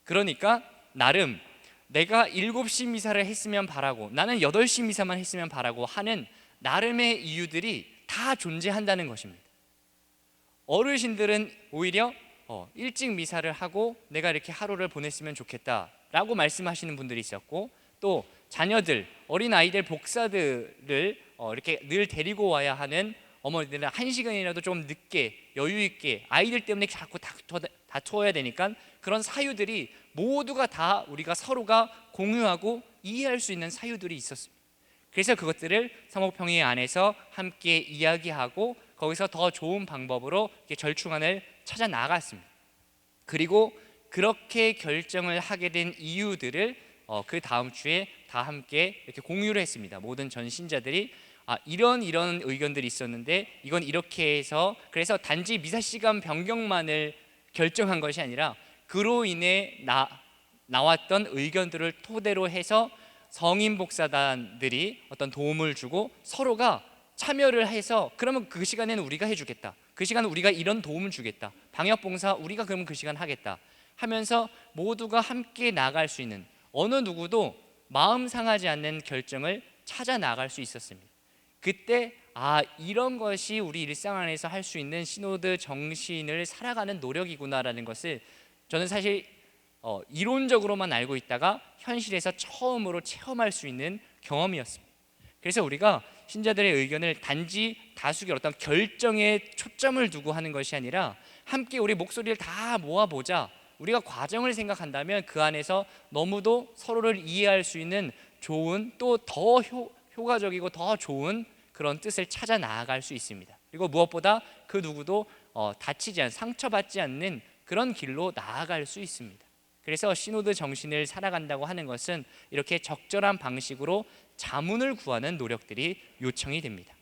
그러니까 나름 내가 7시 미사를 했으면 바라고, 나는 8시 미사만 했으면 바라고 하는 나름의 이유들이 다 존재한다는 것입니다. 어르신들은 오히려 일찍 미사를 하고 내가 이렇게 하루를 보냈으면 좋겠다라고 말씀하시는 분들이 있었고, 또 자녀들, 어린아이들 복사들을 이렇게 늘 데리고 와야 하는 어머니들은 1시간이라도 좀 늦게 여유 있게, 아이들 때문에 자꾸 다투어야 되니까 그런 사유들이 모두가 다 우리가 서로가 공유하고 이해할 수 있는 사유들이 있었습니다. 그래서 그것들을 사목평의 안에서 함께 이야기하고 거기서 더 좋은 방법으로 절충안을 찾아 나갔습니다. 그리고 그렇게 결정을 하게 된 이유들을 그 다음 주에 다 함께 이렇게 공유를 했습니다. 모든 전신자들이 이런 의견들이 있었는데 이건 이렇게 해서, 그래서 단지 미사 시간 변경만을 결정한 것이 아니라 그로 인해 나왔던 의견들을 토대로 해서 성인 복사단들이 어떤 도움을 주고 서로가 참여를 해서, 그러면 그 시간에는 우리가 해주겠다, 그 시간은 우리가 이런 도움을 주겠다, 방역봉사 우리가 그러면 그 시간 하겠다 하면서 모두가 함께 나갈 수 있는, 어느 누구도 마음 상하지 않는 결정을 찾아 나갈 수 있었습니다. 그때 이런 것이 우리 일상 안에서 할 수 있는 시노드 정신을 살아가는 노력이구나라는 것을 저는 사실 이론적으로만 알고 있다가 현실에서 처음으로 체험할 수 있는 경험이었습니다. 그래서 우리가 신자들의 의견을 단지 다수결, 어떤 결정에 초점을 두고 하는 것이 아니라 함께 우리 목소리를 다 모아보자, 우리가 과정을 생각한다면 그 안에서 너무도 서로를 이해할 수 있는 좋은, 또 더 효과적이고 더 좋은 그런 뜻을 찾아 나아갈 수 있습니다. 그리고 무엇보다 그 누구도 다치지 않은, 상처받지 않는 그런 길로 나아갈 수 있습니다. 그래서 시노드 정신을 살아간다고 하는 것은 이렇게 적절한 방식으로 자문을 구하는 노력들이 요청이 됩니다.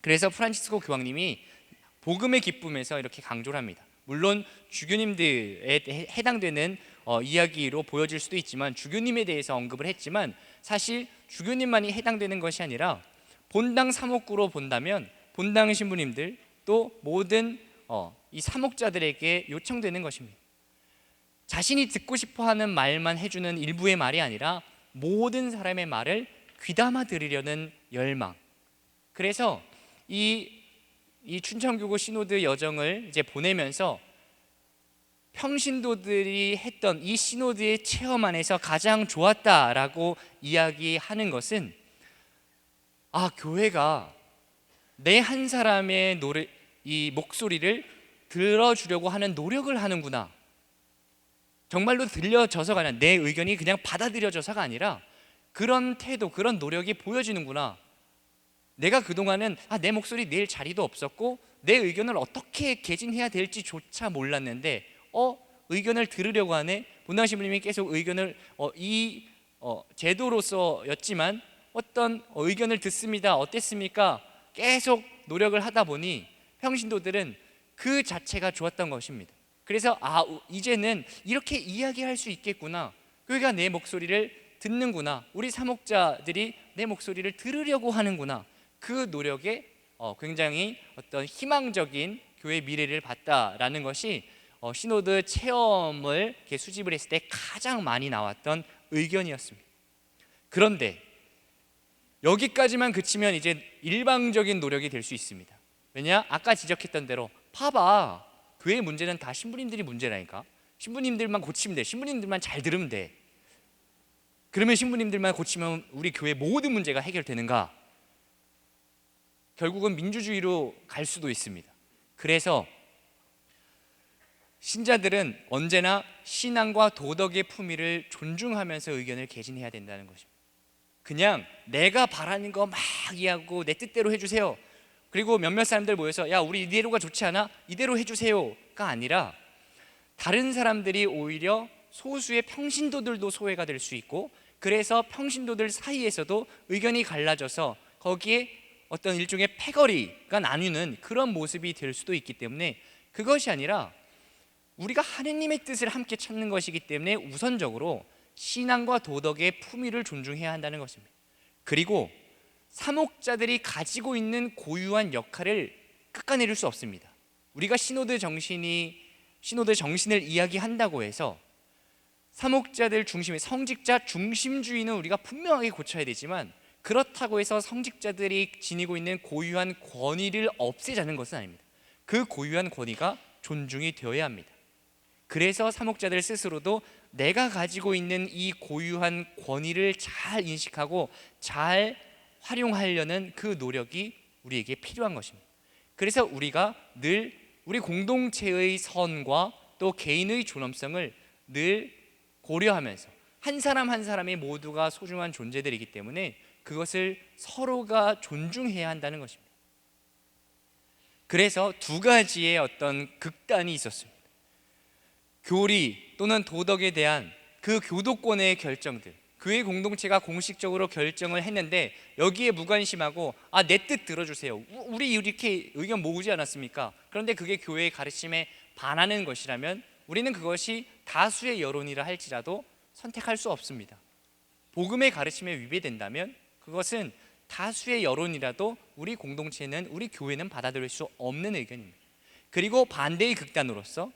그래서 프란치스코 교황님이 복음의 기쁨에서 이렇게 강조를 합니다. 물론 주교님들에 해당되는 이야기로 보여질 수도 있지만, 주교님에 대해서 언급을 했지만 사실 주교님만이 해당되는 것이 아니라 본당 사목구로 본다면 본당 신부님들, 또 모든 이 사목자들에게 요청되는 것입니다. 자신이 듣고 싶어하는 말만 해주는 일부의 말이 아니라 모든 사람의 말을 귀담아 들으려는 열망. 그래서 이 춘천교구 시노드 여정을 이제 보내면서 평신도들이 했던 이 시노드의 체험 안에서 가장 좋았다라고 이야기하는 것은, 교회가 내 한 사람의 이 목소리를 들어주려고 하는 노력을 하는구나. 정말로 들려져서가 아니라, 내 의견이 그냥 받아들여져서가 아니라 그런 태도, 그런 노력이 보여지는구나. 내가 그동안은 내 목소리 낼 자리도 없었고 내 의견을 어떻게 개진해야 될지조차 몰랐는데 의견을 들으려고 하네. 본당 신부님이 계속 의견을 제도로서였지만 어떤 의견을 듣습니다, 어땠습니까? 계속 노력을 하다 보니 평신도들은 그 자체가 좋았던 것입니다. 그래서 이제는 이렇게 이야기할 수 있겠구나, 교회가 내 목소리를 듣는구나, 우리 사목자들이 내 목소리를 들으려고 하는구나, 그 노력에 굉장히 어떤 희망적인 교회 미래를 봤다라는 것이 시노드 체험을 이렇게 수집을 했을 때 가장 많이 나왔던 의견이었습니다. 그런데 여기까지만 그치면 이제 일방적인 노력이 될 수 있습니다. 왜냐? 아까 지적했던 대로 봐봐, 교회 문제는 다 신부님들이 문제라니까. 신부님들만 고치면 돼, 신부님들만 잘 들으면 돼. 그러면 신부님들만 고치면 우리 교회 모든 문제가 해결되는가? 결국은 민주주의로 갈 수도 있습니다. 그래서 신자들은 언제나 신앙과 도덕의 품위를 존중하면서 의견을 개진해야 된다는 것입니다. 그냥 내가 바라는 거 막 이해하고 내 뜻대로 해주세요, 그리고 몇몇 사람들 모여서 야 우리 이대로가 좋지 않아? 이대로 해주세요가 아니라, 다른 사람들이 오히려 소수의 평신도들도 소외가 될 수 있고, 그래서 평신도들 사이에서도 의견이 갈라져서 거기에 어떤 일종의 패거리가 나뉘는 그런 모습이 될 수도 있기 때문에, 그것이 아니라 우리가 하느님의 뜻을 함께 찾는 것이기 때문에 우선적으로 신앙과 도덕의 품위를 존중해야 한다는 것입니다. 그리고 사목자들이 가지고 있는 고유한 역할을 깎아내릴 수 없습니다. 우리가 시노드 정신을 이야기한다고 해서 사목자들 중심의 성직자 중심주의는 우리가 분명하게 고쳐야 되지만, 그렇다고 해서 성직자들이 지니고 있는 고유한 권위를 없애자는 것은 아닙니다. 그 고유한 권위가 존중이 되어야 합니다. 그래서 사목자들 스스로도 내가 가지고 있는 이 고유한 권위를 잘 인식하고 잘 활용하려는 그 노력이 우리에게 필요한 것입니다. 그래서 우리가 늘 우리 공동체의 선과 또 개인의 존엄성을 늘 고려하면서, 한 사람 한 사람이 모두가 소중한 존재들이기 때문에 그것을 서로가 존중해야 한다는 것입니다. 그래서 두 가지의 어떤 극단이 있었습니다. 교리 또는 도덕에 대한 그 교도권의 결정들, 교회 공동체가 공식적으로 결정을 했는데 여기에 무관심하고 내 뜻 들어주세요, 우리 이렇게 의견 모으지 않았습니까? 그런데 그게 교회의 가르침에 반하는 것이라면 우리는 그것이 다수의 여론이라 할지라도 선택할 수 없습니다. 복음의 가르침에 위배된다면 그것은 다수의 여론이라도 우리 공동체는, 우리 교회는 받아들일 수 없는 의견입니다. 그리고 반대의 극단으로서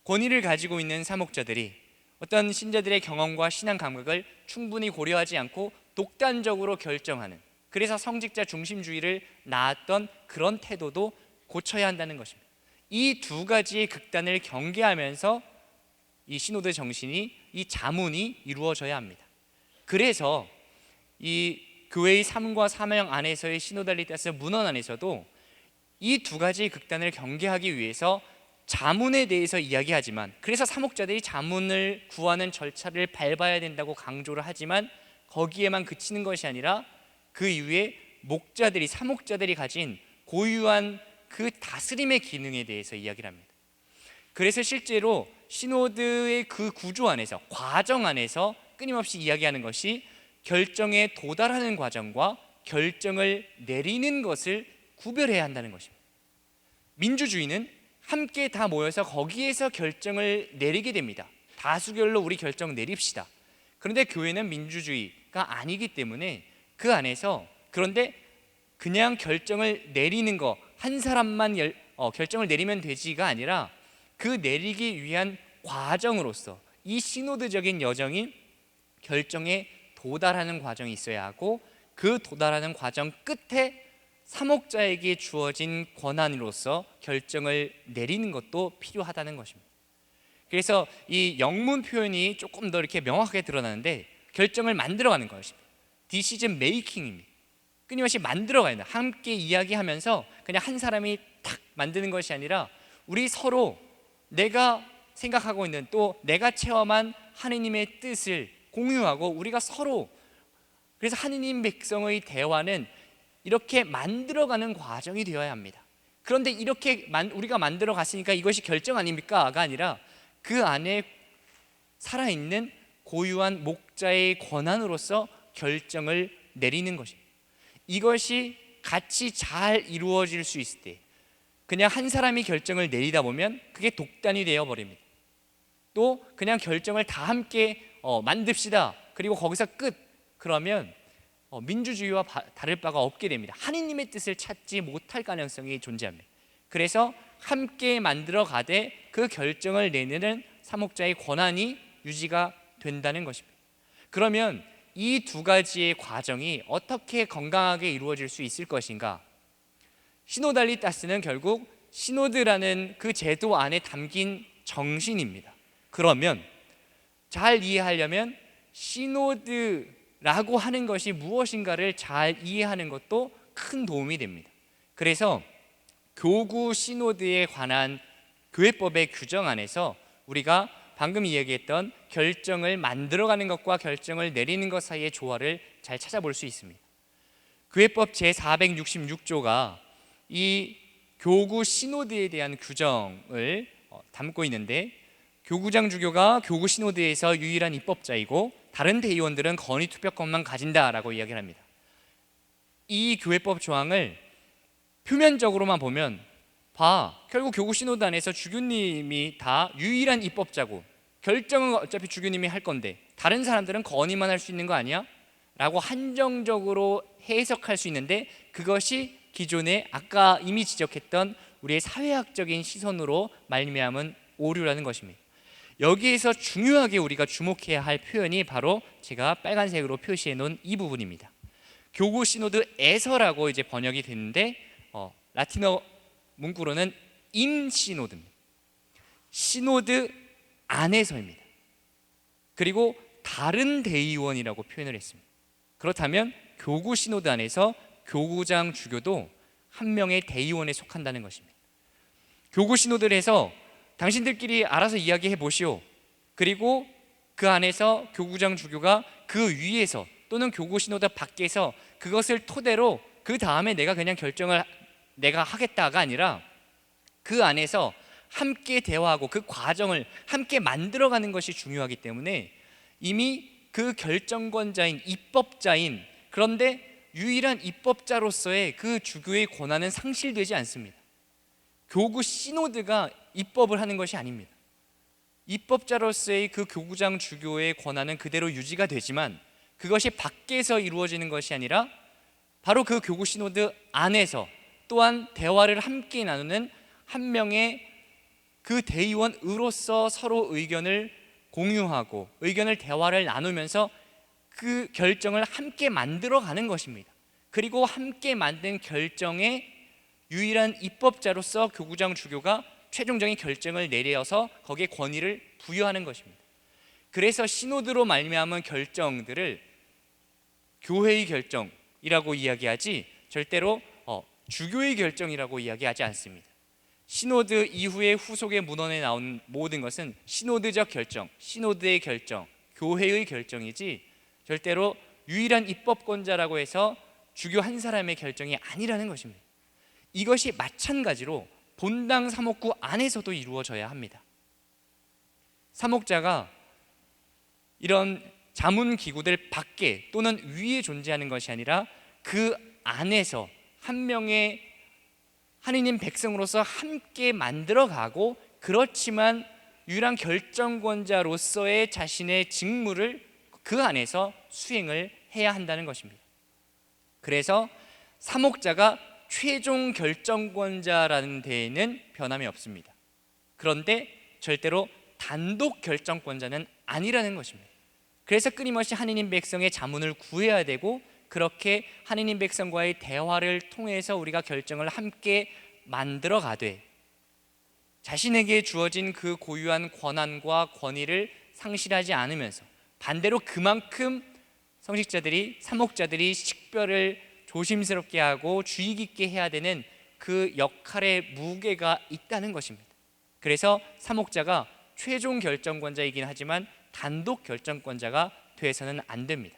권위를 가지고 있는 사목자들이 어떤 신자들의 경험과 신앙 감각을 충분히 고려하지 않고 독단적으로 결정하는, 그래서 성직자 중심주의를 낳았던 그런 태도도 고쳐야 한다는 것입니다. 이 두 가지의 극단을 경계하면서 이 시노드 정신이, 이 자문이 이루어져야 합니다. 그래서 이 교회의 삶과 사명 안에서의 시노달리타스 문헌 안에서도 이 두 가지의 극단을 경계하기 위해서 자문에 대해서 이야기하지만, 그래서 사목자들이 자문을 구하는 절차를 밟아야 된다고 강조를 하지만, 거기에만 그치는 것이 아니라 그 이후에 목자들이, 사목자들이 가진 고유한 그 다스림의 기능에 대해서 이야기를 합니다. 그래서 실제로 시노드의 그 구조 안에서, 과정 안에서 끊임없이 이야기하는 것이 결정에 도달하는 과정과 결정을 내리는 것을 구별해야 한다는 것입니다. 민주주의는 함께 다 모여서 거기에서 결정을 내리게 됩니다. 다수결로 우리 결정 내립시다. 그런데 교회는 민주주의가 아니기 때문에 그 안에서, 그런데 그냥 결정을 내리는 거, 한 사람만 결정을 내리면 되지가 아니라 그 내리기 위한 과정으로서 이 시노드적인 여정인 결정에 도달하는 과정이 있어야 하고, 그 도달하는 과정 끝에 사목자에게 주어진 권한으로서 결정을 내리는 것도 필요하다는 것입니다. 그래서 이 영문 표현이 조금 더 이렇게 명확하게 드러나는데, 결정을 만들어가는 것입니다. decision making입니다. 끊임없이 만들어가야 된다. 함께 이야기하면서 그냥 한 사람이 탁 만드는 것이 아니라 우리 서로 내가 생각하고 있는, 또 내가 체험한 하느님의 뜻을 공유하고 우리가 서로, 그래서 하느님 백성의 대화는 이렇게 만들어가는 과정이 되어야 합니다. 그런데 이렇게 우리가 만들어 갔으니까 이것이 결정 아닙니까?가 아니라 그 안에 살아있는 고유한 목자의 권한으로서 결정을 내리는 것입니다. 이것이 같이 잘 이루어질 수 있을 때, 그냥 한 사람이 결정을 내리다 보면 그게 독단이 되어 버립니다. 또 그냥 결정을 다 함께 만듭시다, 그리고 거기서 끝, 그러면 민주주의와 다를 바가 없게 됩니다. 하느님의 뜻을 찾지 못할 가능성이 존재합니다. 그래서 함께 만들어 가되 그 결정을 내리는 사목자의 권한이 유지가 된다는 것입니다. 그러면 이 두 가지의 과정이 어떻게 건강하게 이루어질 수 있을 것인가? 시노달리타스는 결국 시노드라는 그 제도 안에 담긴 정신입니다. 그러면 잘 이해하려면 시노드라고 하는 것이 무엇인가를 잘 이해하는 것도 큰 도움이 됩니다. 그래서 교구 시노드에 관한 교회법의 규정 안에서 우리가 방금 이야기했던 결정을 만들어가는 것과 결정을 내리는 것 사이의 조화를 잘 찾아볼 수 있습니다. 교회법 제466조가 이 교구 시노드에 대한 규정을 담고 있는데, 교구장 주교가 교구 시노드에서 유일한 입법자이고 다른 대의원들은 건의 투표권만 가진다라고 이야기를 합니다. 이 교회법 조항을 표면적으로만 보면 결국 교구 시노드 안에서 주교님이 다 유일한 입법자고 결정은 어차피 주교님이 할 건데 다른 사람들은 건의만 할 수 있는 거 아니야? 라고 한정적으로 해석할 수 있는데, 그것이 기존에 아까 이미 지적했던 우리의 사회학적인 시선으로 말미암은 오류라는 것입니다. 여기에서 중요하게 우리가 주목해야 할 표현이 바로 제가 빨간색으로 표시해 놓은 이 부분입니다. 교구 시노드에서라고 이제 번역이 됐는데 라틴어 문구로는 인 시노드입니다. 시노드 안에서입니다. 그리고 다른 대의원이라고 표현을 했습니다. 그렇다면 교구 시노드 안에서 교구장 주교도 한 명의 대의원에 속한다는 것입니다. 교구 시노드를 해서 당신들끼리 알아서 이야기해 보시오, 그리고 그 안에서 교구장 주교가 그 위에서 또는 교구 시노드 밖에서 그것을 토대로 그 다음에 내가 그냥 결정을 내가 하겠다가 아니라 그 안에서 함께 대화하고 그 과정을 함께 만들어가는 것이 중요하기 때문에 이미 그 결정권자인 입법자인, 그런데 유일한 입법자로서의 그 주교의 권한은 상실되지 않습니다. 교구 시노드가 입법을 하는 것이 아닙니다. 입법자로서의 그 교구장 주교의 권한은 그대로 유지가 되지만 그것이 밖에서 이루어지는 것이 아니라 바로 그 교구 시노드 안에서 또한 대화를 함께 나누는 한 명의 그 대의원으로서 서로 의견을 공유하고 의견을 대화를 나누면서 그 결정을 함께 만들어가는 것입니다. 그리고 함께 만든 결정의 유일한 입법자로서 교구장 주교가 최종적인 결정을 내려서 거기에 권위를 부여하는 것입니다. 그래서 시노드로 말미암은 결정들을 교회의 결정이라고 이야기하지 절대로 주교의 결정이라고 이야기하지 않습니다. 시노드 이후에 후속의 문헌에 나온 모든 것은 시노드적 결정, 시노드의 결정, 교회의 결정이지 절대로 유일한 입법권자라고 해서 주교 한 사람의 결정이 아니라는 것입니다. 이것이 마찬가지로 본당 사목구 안에서도 이루어져야 합니다. 사목자가 이런 자문 기구들 밖에 또는 위에 존재하는 것이 아니라 그 안에서 한 명의 하느님 백성으로서 함께 만들어가고, 그렇지만 유일한 결정권자로서의 자신의 직무를 그 안에서 수행을 해야 한다는 것입니다. 그래서 사목자가 최종 결정권자라는 데에는 변함이 없습니다. 그런데 절대로 단독 결정권자는 아니라는 것입니다. 그래서 끊임없이 하느님 백성의 자문을 구해야 되고, 그렇게 하느님 백성과의 대화를 통해서 우리가 결정을 함께 만들어 가되 자신에게 주어진 그 고유한 권한과 권위를 상실하지 않으면서 반대로 그만큼 성직자들이, 사목자들이 식별을 조심스럽게 하고 주의 깊게 해야 되는 그 역할의 무게가 있다는 것입니다. 그래서 사목자가 최종 결정권자이긴 하지만 단독 결정권자가 돼서는 안 됩니다.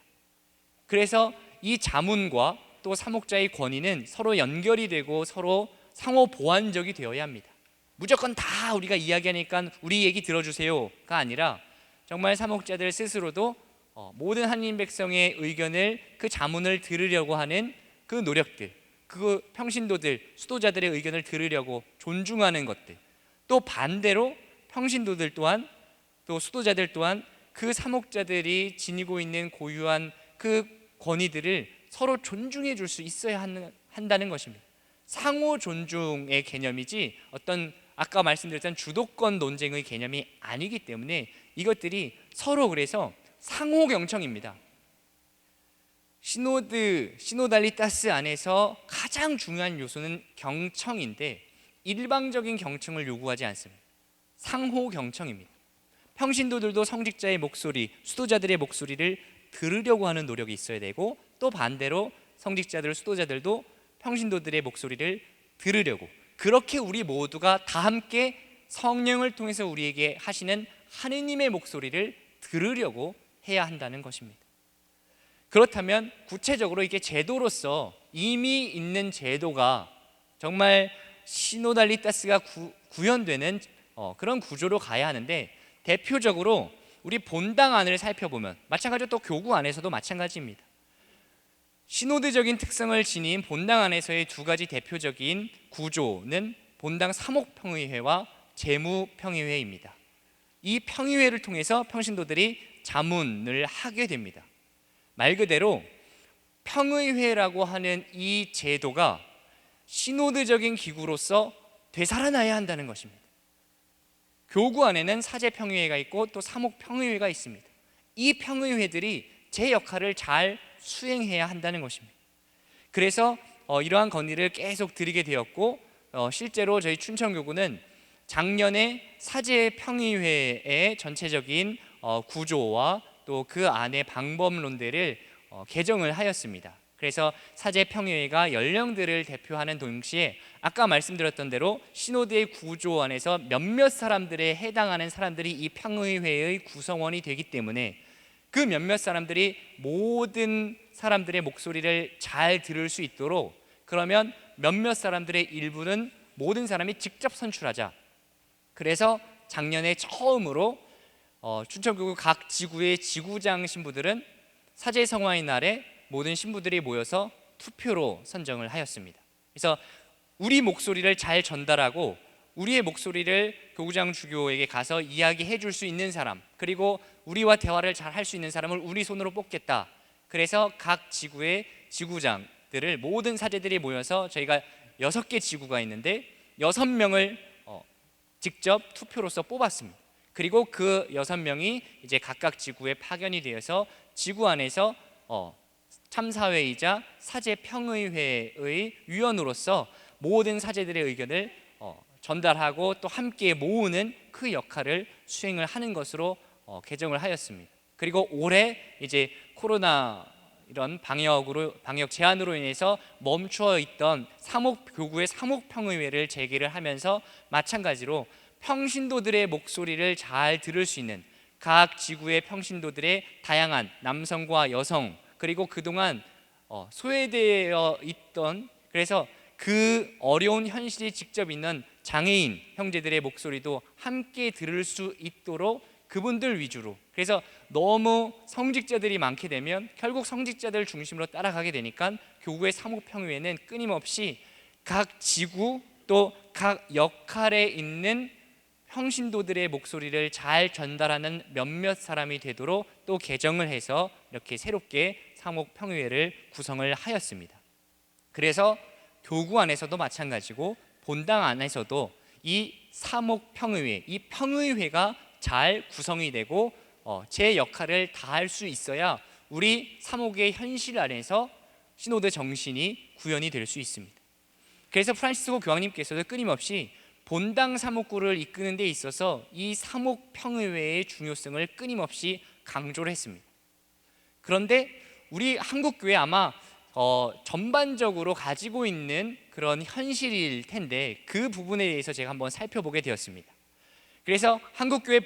그래서 이 자문과 또 사목자의 권위는 서로 연결이 되고 서로 상호 보완적이 되어야 합니다. 무조건 다 우리가 이야기하니까 우리 얘기 들어주세요가 아니라 정말 사목자들 스스로도 모든 하느님 백성의 의견을, 그 자문을 들으려고 하는 그 노력들, 그 평신도들, 수도자들의 의견을 들으려고 존중하는 것들, 또 반대로 평신도들 또한, 또 수도자들 또한 그 사목자들이 지니고 있는 고유한 그 권위들을 서로 존중해 줄 수 있어야 한다는 것입니다. 상호 존중의 개념이지 어떤 아까 말씀드렸던 주도권 논쟁의 개념이 아니기 때문에 이것들이 서로 그래서 상호 경청입니다. 시노달리타스 안에서 가장 중요한 요소는 경청인데 일방적인 경청을 요구하지 않습니다. 상호 경청입니다. 평신도들도 성직자의 목소리, 수도자들의 목소리를 들으려고 하는 노력이 있어야 되고, 또 반대로 성직자들, 수도자들도 평신도들의 목소리를 들으려고, 그렇게 우리 모두가 다 함께 성령을 통해서 우리에게 하시는 하느님의 목소리를 들으려고 해야 한다는 것입니다. 그렇다면 구체적으로 이게 제도로서 이미 있는 제도가 정말 시노달리타스가 구현되는 그런 구조로 가야 하는데, 대표적으로 우리 본당 안을 살펴보면 마찬가지로 또 교구 안에서도 마찬가지입니다. 시노드적인 특성을 지닌 본당 안에서의 두 가지 대표적인 구조는 본당 사목평의회와 재무평의회입니다. 이 평의회를 통해서 평신도들이 자문을 하게 됩니다. 말 그대로 평의회라고 하는 이 제도가 시노드적인 기구로서 되살아나야 한다는 것입니다. 교구 안에는 사제평의회가 있고 또 사목평의회가 있습니다. 이 평의회들이 제 역할을 잘 수행해야 한다는 것입니다. 그래서 이러한 건의를 계속 드리게 되었고, 실제로 저희 춘천교구는 작년에 사제평의회의 전체적인 구조와 또 그 안의 방법론들을 개정을 하였습니다. 그래서 사제평의회가 연령들을 대표하는 동시에 아까 말씀드렸던 대로 시노드의 구조 안에서 몇몇 사람들에 해당하는 사람들이 이 평의회의 구성원이 되기 때문에 그 몇몇 사람들이 모든 사람들의 목소리를 잘 들을 수 있도록, 그러면 몇몇 사람들의 일부는 모든 사람이 직접 선출하자. 그래서 작년에 처음으로 춘천교구 각 지구의 지구장 신부들은 사제성화의 날에 모든 신부들이 모여서 투표로 선정을 하였습니다. 그래서 우리 목소리를 잘 전달하고 우리의 목소리를 교구장 주교에게 가서 이야기해 줄 수 있는 사람, 그리고 우리와 대화를 잘 할 수 있는 사람을 우리 손으로 뽑겠다. 그래서 각 지구의 지구장들을 모든 사제들이 모여서 저희가 6개 지구가 있는데 6명을 직접 투표로서 뽑았습니다. 그리고 그 6명이 이제 각각 지구에 파견이 되어서 지구 안에서 참사회이자 사제평의회의 위원으로서 모든 사제들의 의견을 전달하고 또 함께 모으는 그 역할을 수행을 하는 것으로 개정을 하였습니다. 그리고 올해 이제 코로나 이런 방역 제한으로 인해서 멈춰 있던 교구의 사목평의회를 재개를 하면서 마찬가지로 평신도들의 목소리를 잘 들을 수 있는 각 지구의 평신도들의 다양한 남성과 여성, 그리고 그동안 소외되어 있던, 그래서 그 어려운 현실이 직접 있는 장애인 형제들의 목소리도 함께 들을 수 있도록 그분들 위주로, 그래서 너무 성직자들이 많게 되면 결국 성직자들 중심으로 따라가게 되니까 교구의 사목평의회는 끊임없이 각 지구 또 각 역할에 있는 평신도들의 목소리를 잘 전달하는 몇몇 사람이 되도록 또 개정을 해서 이렇게 새롭게 사목평의회를 구성을 하였습니다. 그래서 교구 안에서도 마찬가지고 본당 안에서도 이 사목평의회, 이 평의회가 잘 구성이 되고 제 역할을 다할 수 있어야 우리 사목의 현실 안에서 시노드 정신이 구현이 될 수 있습니다. 그래서 프란시스코 교황님께서도 끊임없이 본당 사목구를 이끄는 데 있어서 이 사목평의회의 중요성을 끊임없이 강조를 했습니다. 그런데 우리 한국교회 아마 전반적으로 가지고 있는 그런 현실일 텐데 그 부분에 대해서 제가 한번 살펴보게 되었습니다. 그래서 한국교회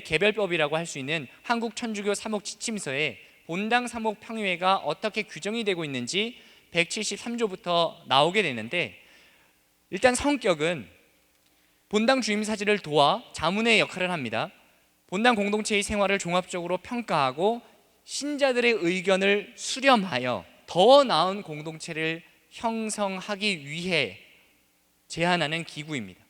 개별법이라고 할 수 있는 한국천주교 사목지침서에 본당 사목평의회가 어떻게 규정이 되고 있는지 173조부터 나오게 되는데, 일단 성격은 본당 주임사직을 도와 자문의 역할을 합니다. 본당 공동체의 생활을 종합적으로 평가하고 신자들의 의견을 수렴하여 더 나은 공동체를 형성하기 위해 제안하는 기구입니다.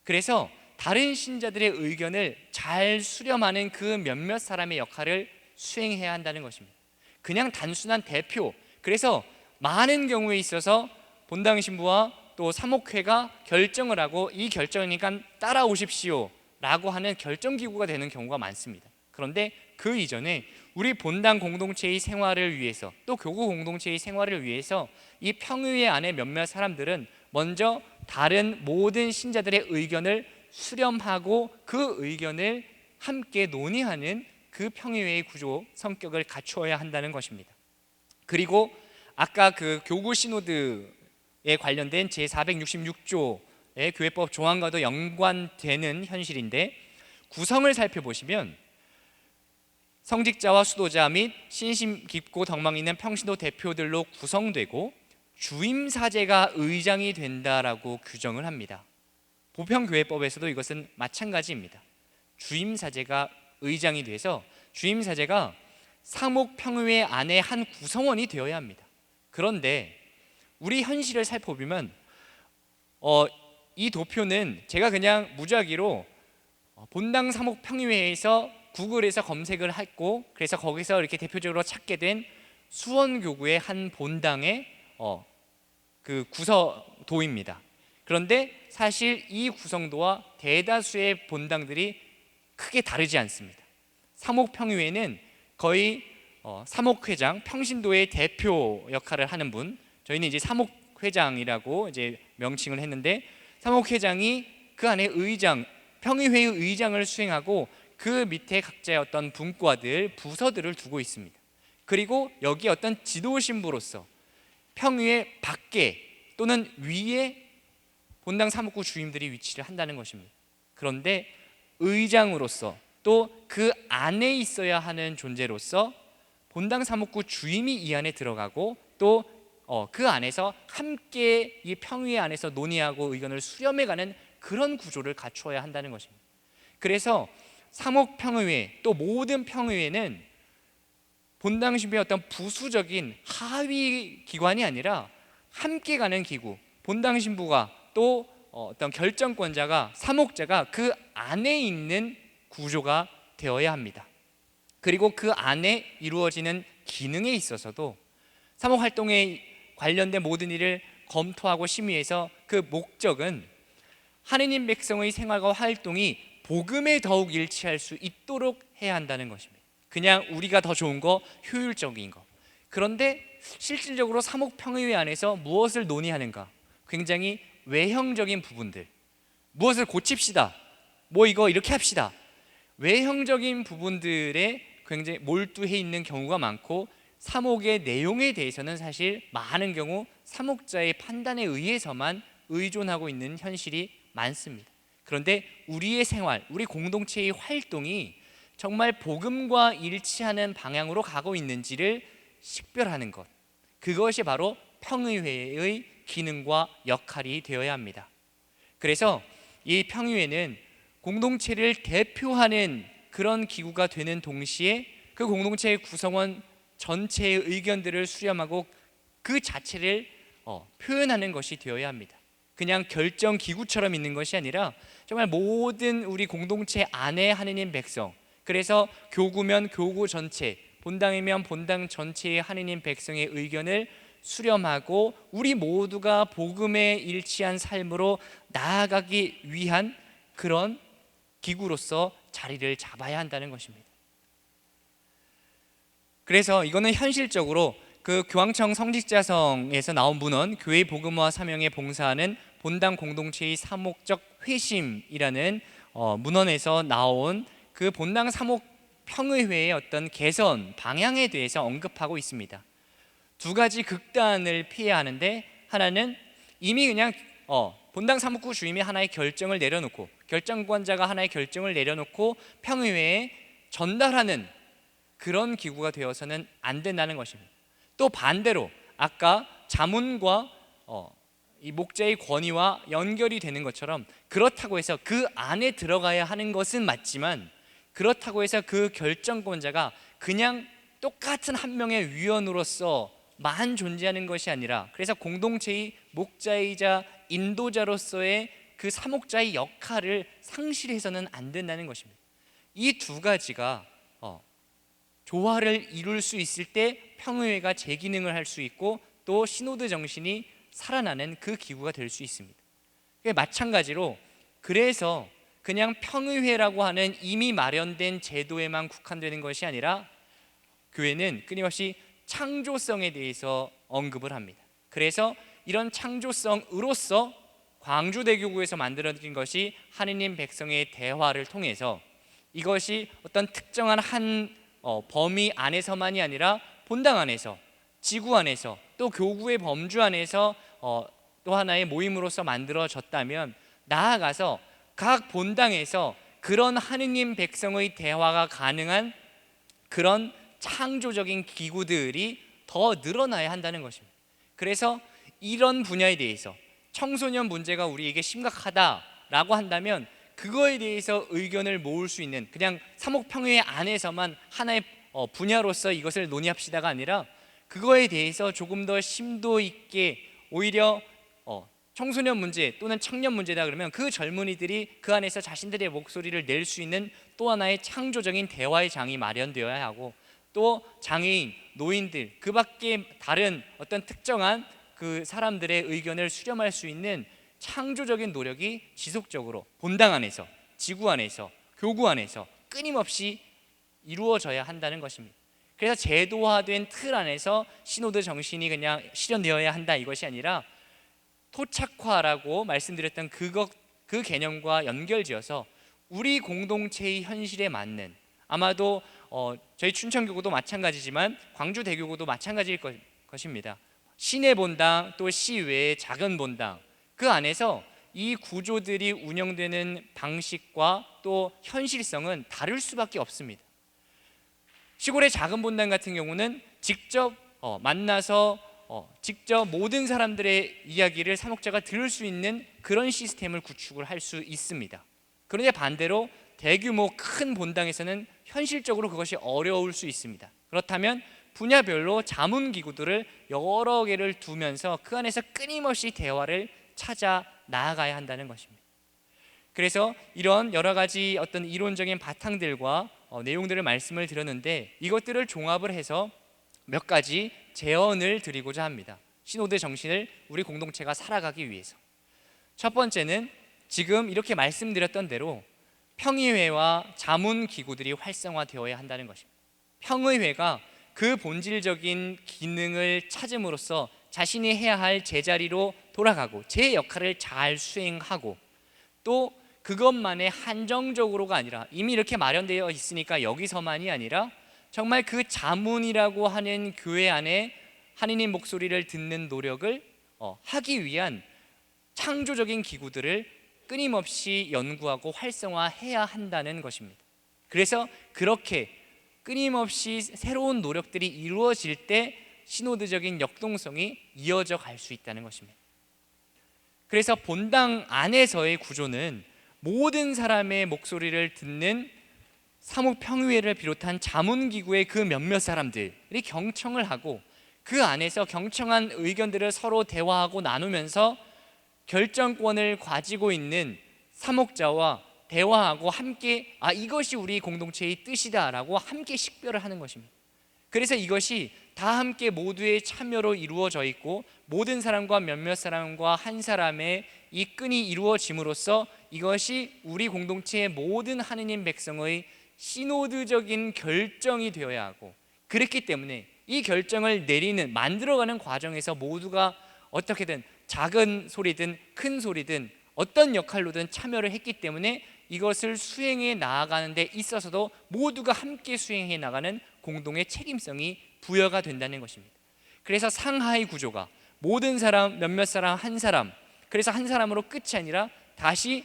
그래서 다른 신자들의 의견을 잘 수렴하는 그 몇몇 사람의 역할을 수행해야 한다는 것입니다. 그냥 단순한 대표, 그래서 많은 경우에 있어서 본당 신부와 또 사목회가 결정을 하고 이 결정이니까 따라오십시오 라고 하는 결정기구가 되는 경우가 많습니다. 그런데 그 이전에 우리 본당 공동체의 생활을 위해서, 또 교구 공동체의 생활을 위해서 이 평의회 안에 몇몇 사람들은 먼저 다른 모든 신자들의 의견을 수렴하고 그 의견을 함께 논의하는 그 평의회의 구조, 성격을 갖추어야 한다는 것입니다. 그리고 아까 그 교구 시노드에 관련된 제466조의 교회법 조항과도 연관되는 현실인데, 구성을 살펴보시면 성직자와 수도자 및 신심 깊고 덕망 있는 평신도 대표들로 구성되고 주임사제가 의장이 된다라고 규정을 합니다. 보편교회법에서도 이것은 마찬가지입니다. 주임사제가 의장이 돼서 주임사제가 사목평의회 안에 한 구성원이 되어야 합니다. 그런데 우리 현실을 살펴보면 이 도표는 제가 그냥 무작위로 본당 사목평의회에서 구글에서 검색을 했고, 그래서 거기서 이렇게 대표적으로 찾게 된 수원교구의 한 본당의 그 구성도입니다. 그런데 사실 이 구성도와 대다수의 본당들이 크게 다르지 않습니다. 사목평의회는 거의 사목회장, 평신도의 대표 역할을 하는 분, 저희는 이제 사목회장이라고 이제 명칭을 했는데, 사목회장이 그 안에 의장, 평의회의 의장을 수행하고 그 밑에 각자의 어떤 분과들, 부서들을 두고 있습니다. 그리고 여기 어떤 지도신부로서 평의회 밖에 또는 위에 본당 사목구 주임들이 위치를 한다는 것입니다. 그런데 의장으로서 또 그 안에 있어야 하는 존재로서 본당 사목구 주임이 이 안에 들어가고 또 그 안에서 함께 이 평의회 안에서 논의하고 의견을 수렴해가는 그런 구조를 갖추어야 한다는 것입니다. 그래서 사목평의회 또 모든 평의회는 본당 신부의 어떤 부수적인 하위 기관이 아니라 함께 가는 기구, 본당 신부가 또 어떤 결정권자가, 사목자가 그 안에 있는 구조가 되어야 합니다. 그리고 그 안에 이루어지는 기능에 있어서도 사목활동에 관련된 모든 일을 검토하고 심의해서 그 목적은 하느님 백성의 생활과 활동이 복음에 더욱 일치할 수 있도록 해야 한다는 것입니다. 그냥 우리가 더 좋은 거, 효율적인 거. 그런데 실질적으로 사목평의회 안에서 무엇을 논의하는가? 굉장히 외형적인 부분들, 무엇을 고칩시다, 뭐 이거 이렇게 합시다, 외형적인 부분들에 굉장히 몰두해 있는 경우가 많고, 사목의 내용에 대해서는 사실 많은 경우 사목자의 판단에 의해서만 의존하고 있는 현실이 많습니다. 그런데 우리의 생활, 우리 공동체의 활동이 정말 복음과 일치하는 방향으로 가고 있는지를 식별하는 것, 그것이 바로 평의회의 기능과 역할이 되어야 합니다. 그래서 이 평의회는 공동체를 대표하는 그런 기구가 되는 동시에 그 공동체의 구성원 전체의 의견들을 수렴하고 그 자체를 표현하는 것이 되어야 합니다. 그냥 결정 기구처럼 있는 것이 아니라 정말 모든 우리 공동체 안에 하느님 백성, 그래서 교구면 교구 전체, 본당이면 본당 전체의 하느님 백성의 의견을 수렴하고 우리 모두가 복음에 일치한 삶으로 나아가기 위한 그런 기구로서 자리를 잡아야 한다는 것입니다. 그래서 이거는 현실적으로 그 교황청 성직자성에서 나온 문헌 교회 복음화 사명에 봉사하는 본당 공동체의 사목적 회심이라는 문헌에서 나온 그 본당 사목 평의회의 어떤 개선 방향에 대해서 언급하고 있습니다. 두 가지 극단을 피해야 하는데, 하나는 이미 그냥 본당 사목구 주임이 하나의 결정을 내려놓고, 결정권자가 하나의 결정을 내려놓고 평의회에 전달하는 그런 기구가 되어서는 안 된다는 것입니다. 또 반대로 아까 자문과 이 목자의 권위와 연결이 되는 것처럼, 그렇다고 해서 그 안에 들어가야 하는 것은 맞지만, 그렇다고 해서 그 결정권자가 그냥 똑같은 한 명의 위원으로서 만 존재하는 것이 아니라, 그래서 공동체의 목자이자 인도자로서의 그 사목자의 역할을 상실해서는 안 된다는 것입니다. 이 두 가지가 조화를 이룰 수 있을 때 평의회가 제 기능을 할 수 있고, 또 시노드 정신이 살아나는 그 기구가 될 수 있습니다. 마찬가지로, 그래서 그냥 평의회라고 하는 이미 마련된 제도에만 국한되는 것이 아니라 교회는 끊임없이 창조성에 대해서 언급을 합니다. 그래서 이런 창조성으로서 광주대교구에서 만들어진 것이 하느님 백성의 대화를 통해서, 이것이 어떤 특정한 한 범위 안에서만이 아니라 본당 안에서, 지구 안에서, 또 교구의 범주 안에서 또 하나의 모임으로서 만들어졌다면, 나아가서 각 본당에서 그런 하느님 백성의 대화가 가능한 그런 창조적인 기구들이 더 늘어나야 한다는 것입니다. 그래서 이런 분야에 대해서 청소년 문제가 우리에게 심각하다라고 한다면, 그거에 대해서 의견을 모을 수 있는, 그냥 사목평의회 안에서만 하나의 분야로서 이것을 논의합시다가 아니라, 그거에 대해서 조금 더 심도 있게, 오히려 청소년 문제 또는 청년 문제다 그러면 그 젊은이들이 그 안에서 자신들의 목소리를 낼 수 있는 또 하나의 창조적인 대화의 장이 마련되어야 하고, 또 장애인, 노인들, 그 밖에 다른 어떤 특정한 그 사람들의 의견을 수렴할 수 있는 창조적인 노력이 지속적으로 본당 안에서, 지구 안에서, 교구 안에서 끊임없이 이루어져야 한다는 것입니다. 그래서 제도화된 틀 안에서 시노드 정신이 그냥 실현되어야 한다, 이것이 아니라 토착화라고 말씀드렸던 그 개념과 연결지어서 우리 공동체의 현실에 맞는, 아마도 저희 춘천교구도 마찬가지지만 광주대교구도 마찬가지일 것입니다. 시내 본당, 또 시외의 작은 본당, 그 안에서 이 구조들이 운영되는 방식과 또 현실성은 다를 수밖에 없습니다. 시골의 작은 본당 같은 경우는 직접 만나서 직접 모든 사람들의 이야기를 사목자가 들을 수 있는 그런 시스템을 구축을 할 수 있습니다. 그런데 반대로 대규모 큰 본당에서는 현실적으로 그것이 어려울 수 있습니다. 그렇다면 분야별로 자문기구들을 여러 개를 두면서 그 안에서 끊임없이 대화를 찾아 나아가야 한다는 것입니다. 그래서 이런 여러 가지 어떤 이론적인 바탕들과 내용들을 말씀을 드렸는데, 이것들을 종합을 해서 몇 가지 제언을 드리고자 합니다. 시노드 정신을 우리 공동체가 살아가기 위해서. 첫 번째는 지금 이렇게 말씀드렸던 대로 평의회와 자문기구들이 활성화되어야 한다는 것입니다. 평의회가 그 본질적인 기능을 찾음으로써 자신이 해야 할 제자리로 돌아가고 제 역할을 잘 수행하고, 또 그것만의 한정적으로가 아니라 이미 이렇게 마련되어 있으니까 여기서만이 아니라 정말 그 자문이라고 하는 교회 안에 하느님 목소리를 듣는 노력을 하기 위한 창조적인 기구들을 끊임없이 연구하고 활성화해야 한다는 것입니다. 그래서 그렇게 끊임없이 새로운 노력들이 이루어질 때 시노드적인 역동성이 이어져 갈 수 있다는 것입니다. 그래서 본당 안에서의 구조는 모든 사람의 목소리를 듣는 사목평의회를 비롯한 자문기구의 그 몇몇 사람들이 경청을 하고, 그 안에서 경청한 의견들을 서로 대화하고 나누면서 결정권을 가지고 있는 사목자와 대화하고 함께 이것이 우리 공동체의 뜻이다라고 함께 식별을 하는 것입니다. 그래서 이것이 다 함께 모두의 참여로 이루어져 있고, 모든 사람과 몇몇 사람과 한 사람의 이 끈이 이루어짐으로써 이것이 우리 공동체의 모든 하느님 백성의 시노드적인 결정이 되어야 하고, 그렇기 때문에 이 결정을 만들어가는 과정에서 모두가 어떻게든 작은 소리든 큰 소리든 어떤 역할로든 참여를 했기 때문에 이것을 수행해 나아가는 데 있어서도 모두가 함께 수행해 나가는 공동의 책임성이 부여가 된다는 것입니다. 그래서 상하이 구조가 모든 사람, 몇몇 사람, 한 사람, 그래서 한 사람으로 끝이 아니라 다시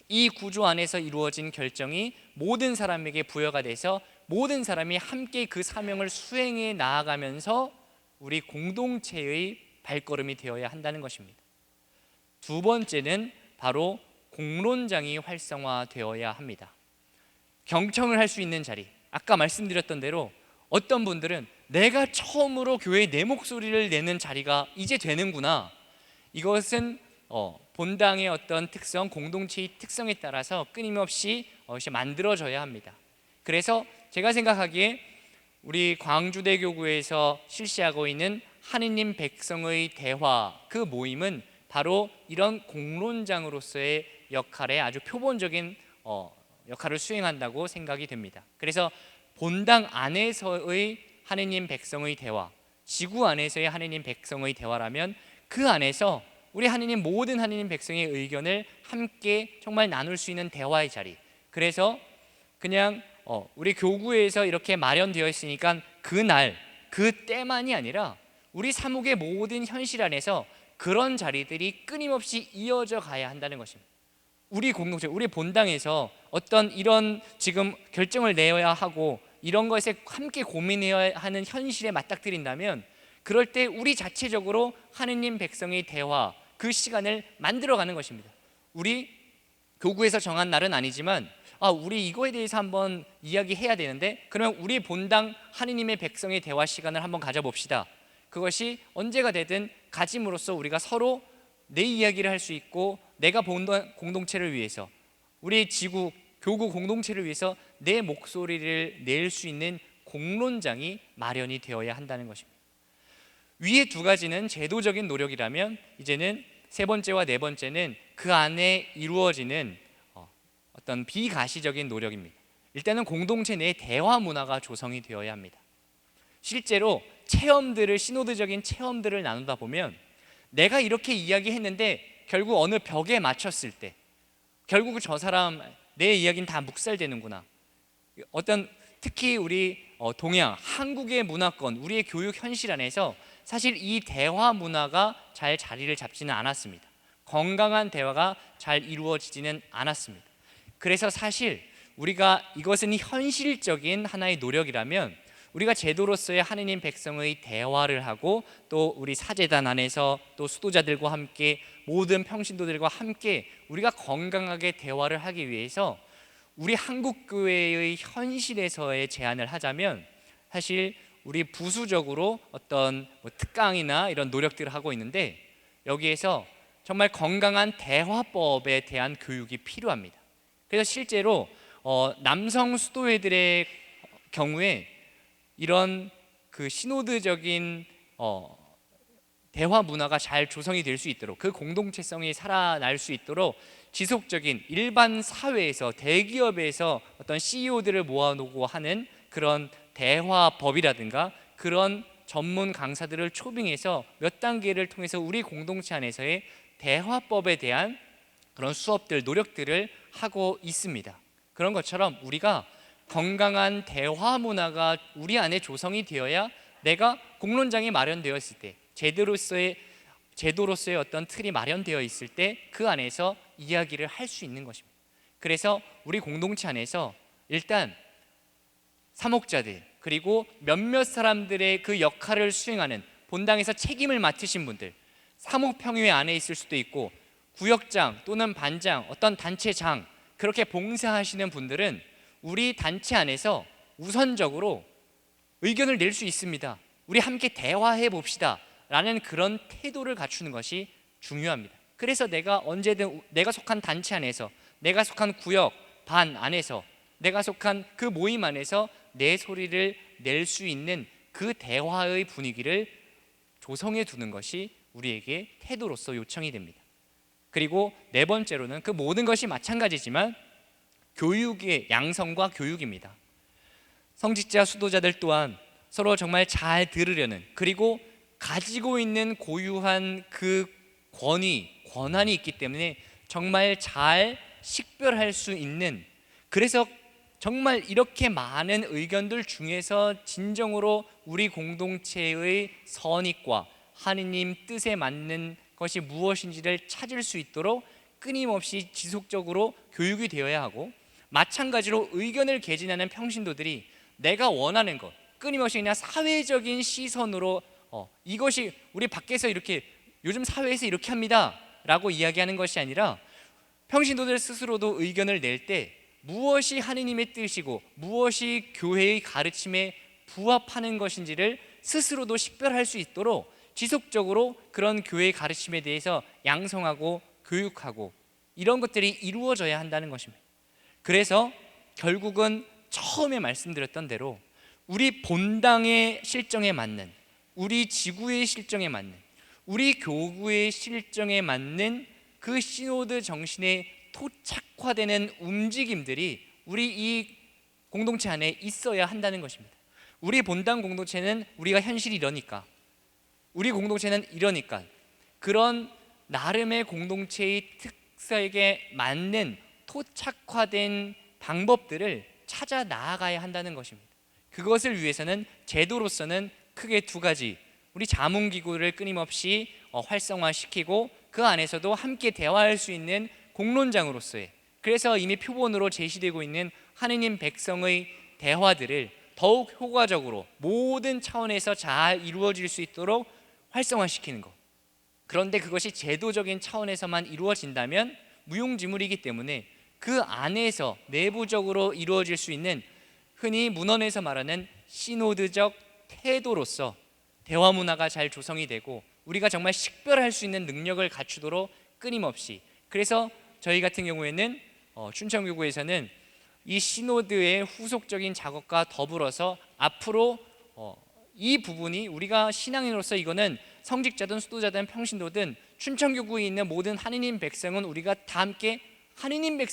이 구조 안에서 이루어진 결정이 모든 사람에게 부여가 돼서 모든 사람이 함께 그 사명을 수행해 나아가면서 우리 공동체의 발걸음이 되어야 한다는 것입니다. 두 번째는 바로 공론장이 활성화되어야 합니다. 경청을 할 수 있는 자리, 아까 말씀드렸던 대로 어떤 분들은 내가 처음으로 교회에 내 목소리를 내는 자리가 이제 되는구나. 이것은 본당의 어떤 특성, 공동체의 특성에 따라서 끊임없이 만들어져야 합니다. 그래서 제가 생각하기에 우리 광주대교구에서 실시하고 있는 하느님 백성의 대화, 그 모임은 바로 이런 공론장으로서의 역할에 아주 표본적인 역할을 수행한다고 생각이 됩니다. 그래서 본당 안에서의 하느님 백성의 대화, 지구 안에서의 하느님 백성의 대화라면 그 안에서 우리 하느님 모든 하느님 백성의 의견을 함께 정말 나눌 수 있는 대화의 자리. 그래서 그냥 우리 교구에서 이렇게 마련되어 있으니까 그날 그때만이 아니라 우리 사목의 모든 현실 안에서 그런 자리들이 끊임없이 이어져 가야 한다는 것입니다. 우리 공동체, 우리 본당에서 어떤 이런 지금 결정을 내어야 하고 이런 것에 함께 고민해야 하는 현실에 맞닥뜨린다면 그럴 때 우리 자체적으로 하느님 백성의 대화, 그 시간을 만들어가는 것입니다. 우리 교구에서 정한 날은 아니지만 우리 이거에 대해서 한번 이야기해야 되는데 그러면 우리 본당 하느님의 백성의 대화 시간을 한번 가져봅시다. 그것이 언제가 되든 가짐으로써 우리가 서로 내 이야기를 할 수 있고 내가 본당 공동체를 위해서 우리 지구 교구 공동체를 위해서 내 목소리를 낼 수 있는 공론장이 마련이 되어야 한다는 것입니다. 위에 두 가지는 제도적인 노력이라면 이제는 세 번째와 네 번째는 그 안에 이루어지는 어떤 비가시적인 노력입니다. 일단은 공동체 내에 대화 문화가 조성이 되어야 합니다. 실제로 체험들을, 시노드적인 체험들을 나누다 보면 내가 이렇게 이야기했는데 결국 어느 벽에 맞췄을 때 결국 저 사람 내 이야기는 다 묵살되는구나. 어떤 특히 우리 동양, 한국의 문화권, 우리의 교육 현실 안에서 사실 이 대화 문화가 잘 자리를 잡지는 않았습니다. 건강한 대화가 잘 이루어지지는 않았습니다. 그래서 사실 우리가 이것은 현실적인 하나의 노력이라면 우리가 제도로서의 하느님 백성의 대화를 하고 또 우리 사제단 안에서 또 수도자들과 함께 모든 평신도들과 함께 우리가 건강하게 대화를 하기 위해서 우리 한국교회의 현실에서의 제안을 하자면 사실 우리 부수적으로 어떤 특강이나 이런 노력들을 하고 있는데 여기에서 정말 건강한 대화법에 대한 교육이 필요합니다. 그래서 실제로 남성 수도회들의 경우에 이런 그 시노드적인 대화 문화가 잘 조성이 될 수 있도록 그 공동체성이 살아날 수 있도록 지속적인 일반 사회에서 대기업에서 어떤 CEO들을 모아놓고 하는 그런 대화법이라든가 그런 전문 강사들을 초빙해서 몇 단계를 통해서 우리 공동체 안에서의 대화법에 대한 그런 수업들, 노력들을 하고 있습니다. 그런 것처럼 우리가 건강한 대화 문화가 우리 안에 조성이 되어야 내가 공론장이 마련되었을 때 제도로서의 어떤 틀이 마련되어 있을 때 그 안에서 이야기를 할 수 있는 것입니다. 그래서 우리 공동체 안에서 일단 사목자들 그리고 몇몇 사람들의 그 역할을 수행하는 본당에서 책임을 맡으신 분들, 사목평의회 안에 있을 수도 있고 구역장 또는 반장, 어떤 단체장 그렇게 봉사하시는 분들은 우리 단체 안에서 우선적으로 의견을 낼 수 있습니다. 우리 함께 대화해 봅시다 라는 그런 태도를 갖추는 것이 중요합니다. 그래서 내가 언제든 내가 속한 단체 안에서, 내가 속한 구역, 반 안에서, 내가 속한 그 모임 안에서 내 소리를 낼 수 있는 그 대화의 분위기를 조성해 두는 것이 우리에게 태도로서 요청이 됩니다. 그리고 네 번째로는 그 모든 것이 마찬가지지만 교육의 양성과 교육입니다. 성직자 수도자들 또한 서로 정말 잘 들으려는, 그리고 가지고 있는 고유한 그 권한이 있기 때문에 정말 잘 식별할 수 있는, 그래서 정말 이렇게 많은 의견들 중에서 진정으로 우리 공동체의 선익과 하느님 뜻에 맞는 것이 무엇인지를 찾을 수 있도록 끊임없이 지속적으로 교육이 되어야 하고, 마찬가지로 의견을 개진하는 평신도들이 내가 원하는 것 끊임없이 그냥 사회적인 시선으로 이것이 우리 밖에서 이렇게 요즘 사회에서 이렇게 합니다 라고 이야기하는 것이 아니라 평신도들 스스로도 의견을 낼 때 무엇이 하느님의 뜻이고 무엇이 교회의 가르침에 부합하는 것인지를 스스로도 식별할 수 있도록 지속적으로 그런 교회의 가르침에 대해서 양성하고 교육하고 이런 것들이 이루어져야 한다는 것입니다. 그래서 결국은 처음에 말씀드렸던 대로 우리 본당의 실정에 맞는, 우리 지구의 실정에 맞는, 우리 교구의 실정에 맞는 그 시노드 정신의 토착화되는 움직임들이 우리 이 공동체 안에 있어야 한다는 것입니다. 우리 본당 공동체는 우리가 현실이 이러니까, 우리 공동체는 이러니까 그런 나름의 공동체의 특색에 맞는 토착화된 방법들을 찾아 나아가야 한다는 것입니다. 그것을 위해서는 제도로서는 크게 두 가지, 우리 자문기구를 끊임없이 활성화시키고 그 안에서도 함께 대화할 수 있는 공론장으로서의, 그래서 이미 표본으로 제시되고 있는 하느님 백성의 대화들을 더욱 효과적으로 모든 차원에서 잘 이루어질 수 있도록 활성화시키는 것. 그런데 그것이 제도적인 차원에서만 이루어진다면 무용지물이기 때문에 그 안에서 내부적으로 이루어질 수 있는 흔히 문헌에서 말하는 시노드적 태도로서 대화 문화가 잘 조성이 되고 우리가 정말 식별할 수 있는 능력을 갖추도록 끊임없이, 그래서 저희 같은 경우에는 춘천교구에서는 이 시노드의 후속적인 작업과 더불어서 앞으로 이 부분이 우리가 신앙인으로서 이거는 성직자든 수도자든 평신도든 춘천교구에 있는 모든 하느님 백성은 우리가 다 함께 하느님의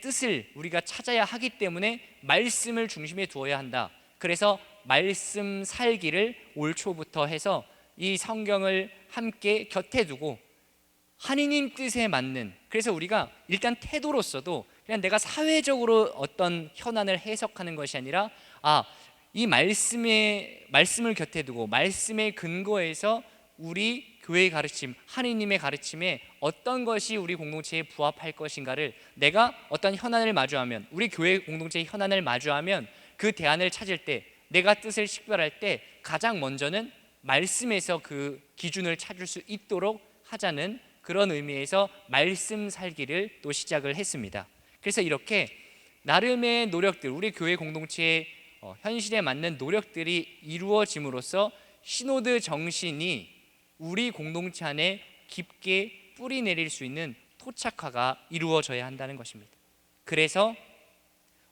뜻을 우리가 찾아야 하기 때문에 말씀을 중심에 두어야 한다. 그래서 말씀 살기를 올 초부터 해서 이 성경을 함께 곁에 두고 하느님 뜻에 맞는, 그래서 우리가 일단 태도로서도 그냥 내가 사회적으로 어떤 현안을 해석하는 것이 아니라 이 말씀을 곁에 두고 말씀의 근거에서 우리 교회의 가르침, 하느님의 가르침에 어떤 것이 우리 공동체에 부합할 것인가를, 내가 어떤 현안을 마주하면, 우리 교회 공동체의 현안을 마주하면 그 대안을 찾을 때, 내가 뜻을 식별할 때 가장 먼저는 말씀에서 그 기준을 찾을 수 있도록 하자는 그런 의미에서 말씀 살기를 또 시작을 했습니다. 그래서 이렇게 나름의 노력들, 우리 교회 공동체의 현실에 맞는 노력들이 이루어짐으로써 시노드 정신이 우리 공동체 안에 깊게 뿌리 내릴 수 있는 토착화가 이루어져야 한다는 것입니다. 그래서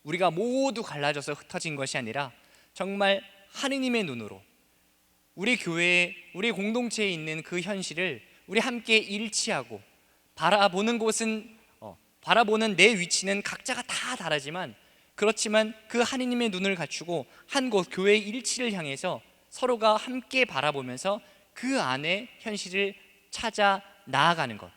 우리가 모두 갈라져서 흩어진 것이 아니라 정말 하느님의 눈으로 우리 교회에, 우리 공동체에 있는 그 현실을 우리 함께 일치하고, 바라보는 곳은 바라보는 내 위치는 각자가 다 다르지만 그렇지만 그 하느님의 눈을 갖추고 한 곳 교회의 일치를 향해서 서로가 함께 바라보면서 그 안에 현실을 찾아 나아가는 것.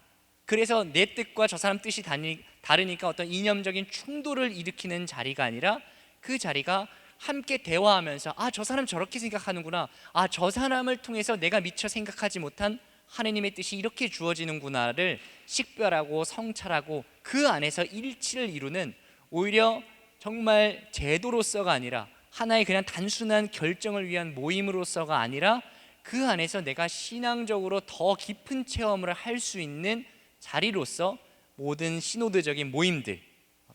그래서 내 뜻과 저 사람 뜻이 다르니까 어떤 이념적인 충돌을 일으키는 자리가 아니라 그 자리가 함께 대화하면서 저 사람 저렇게 생각하는구나, 저 사람을 통해서 내가 미처 생각하지 못한 하느님의 뜻이 이렇게 주어지는구나를 식별하고 성찰하고 그 안에서 일치를 이루는, 오히려 정말 제도로서가 아니라 하나의 그냥 단순한 결정을 위한 모임으로서가 아니라 그 안에서 내가 신앙적으로 더 깊은 체험을 할 수 있는 자리로서 모든 시노드적인 모임들이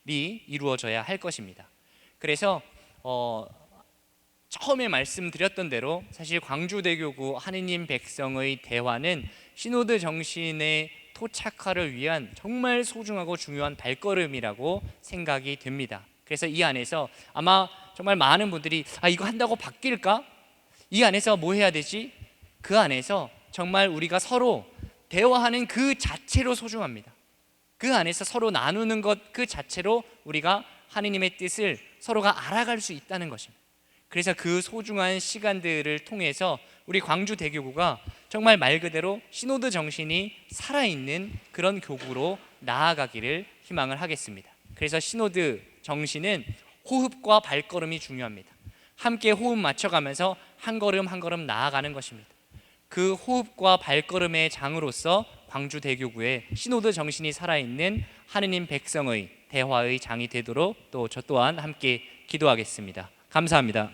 이루어져야 할 것입니다. 그래서 처음에 말씀드렸던 대로 사실 광주대교구 하느님 백성의 대화는 시노드 정신의 토착화를 위한 정말 소중하고 중요한 발걸음이라고 생각이 됩니다. 그래서 이 안에서 아마 정말 많은 분들이 이거 한다고 바뀔까? 이 안에서 뭐 해야 되지? 그 안에서 정말 우리가 서로 대화하는 그 자체로 소중합니다. 그 안에서 서로 나누는 것 그 자체로 우리가 하느님의 뜻을 서로가 알아갈 수 있다는 것입니다. 그래서 그 소중한 시간들을 통해서 우리 광주대교구가 정말 말 그대로 시노드 정신이 살아있는 그런 교구로 나아가기를 희망을 하겠습니다. 그래서 시노드 정신은 호흡과 발걸음이 중요합니다. 함께 호흡 맞춰가면서 한 걸음 한 걸음 나아가는 것입니다. 그 호흡과 발걸음의 장으로서 광주대교구의 시노드 정신이 살아있는 하느님 백성의 대화의 장이 되도록 또 저 또한 함께 기도하겠습니다. 감사합니다.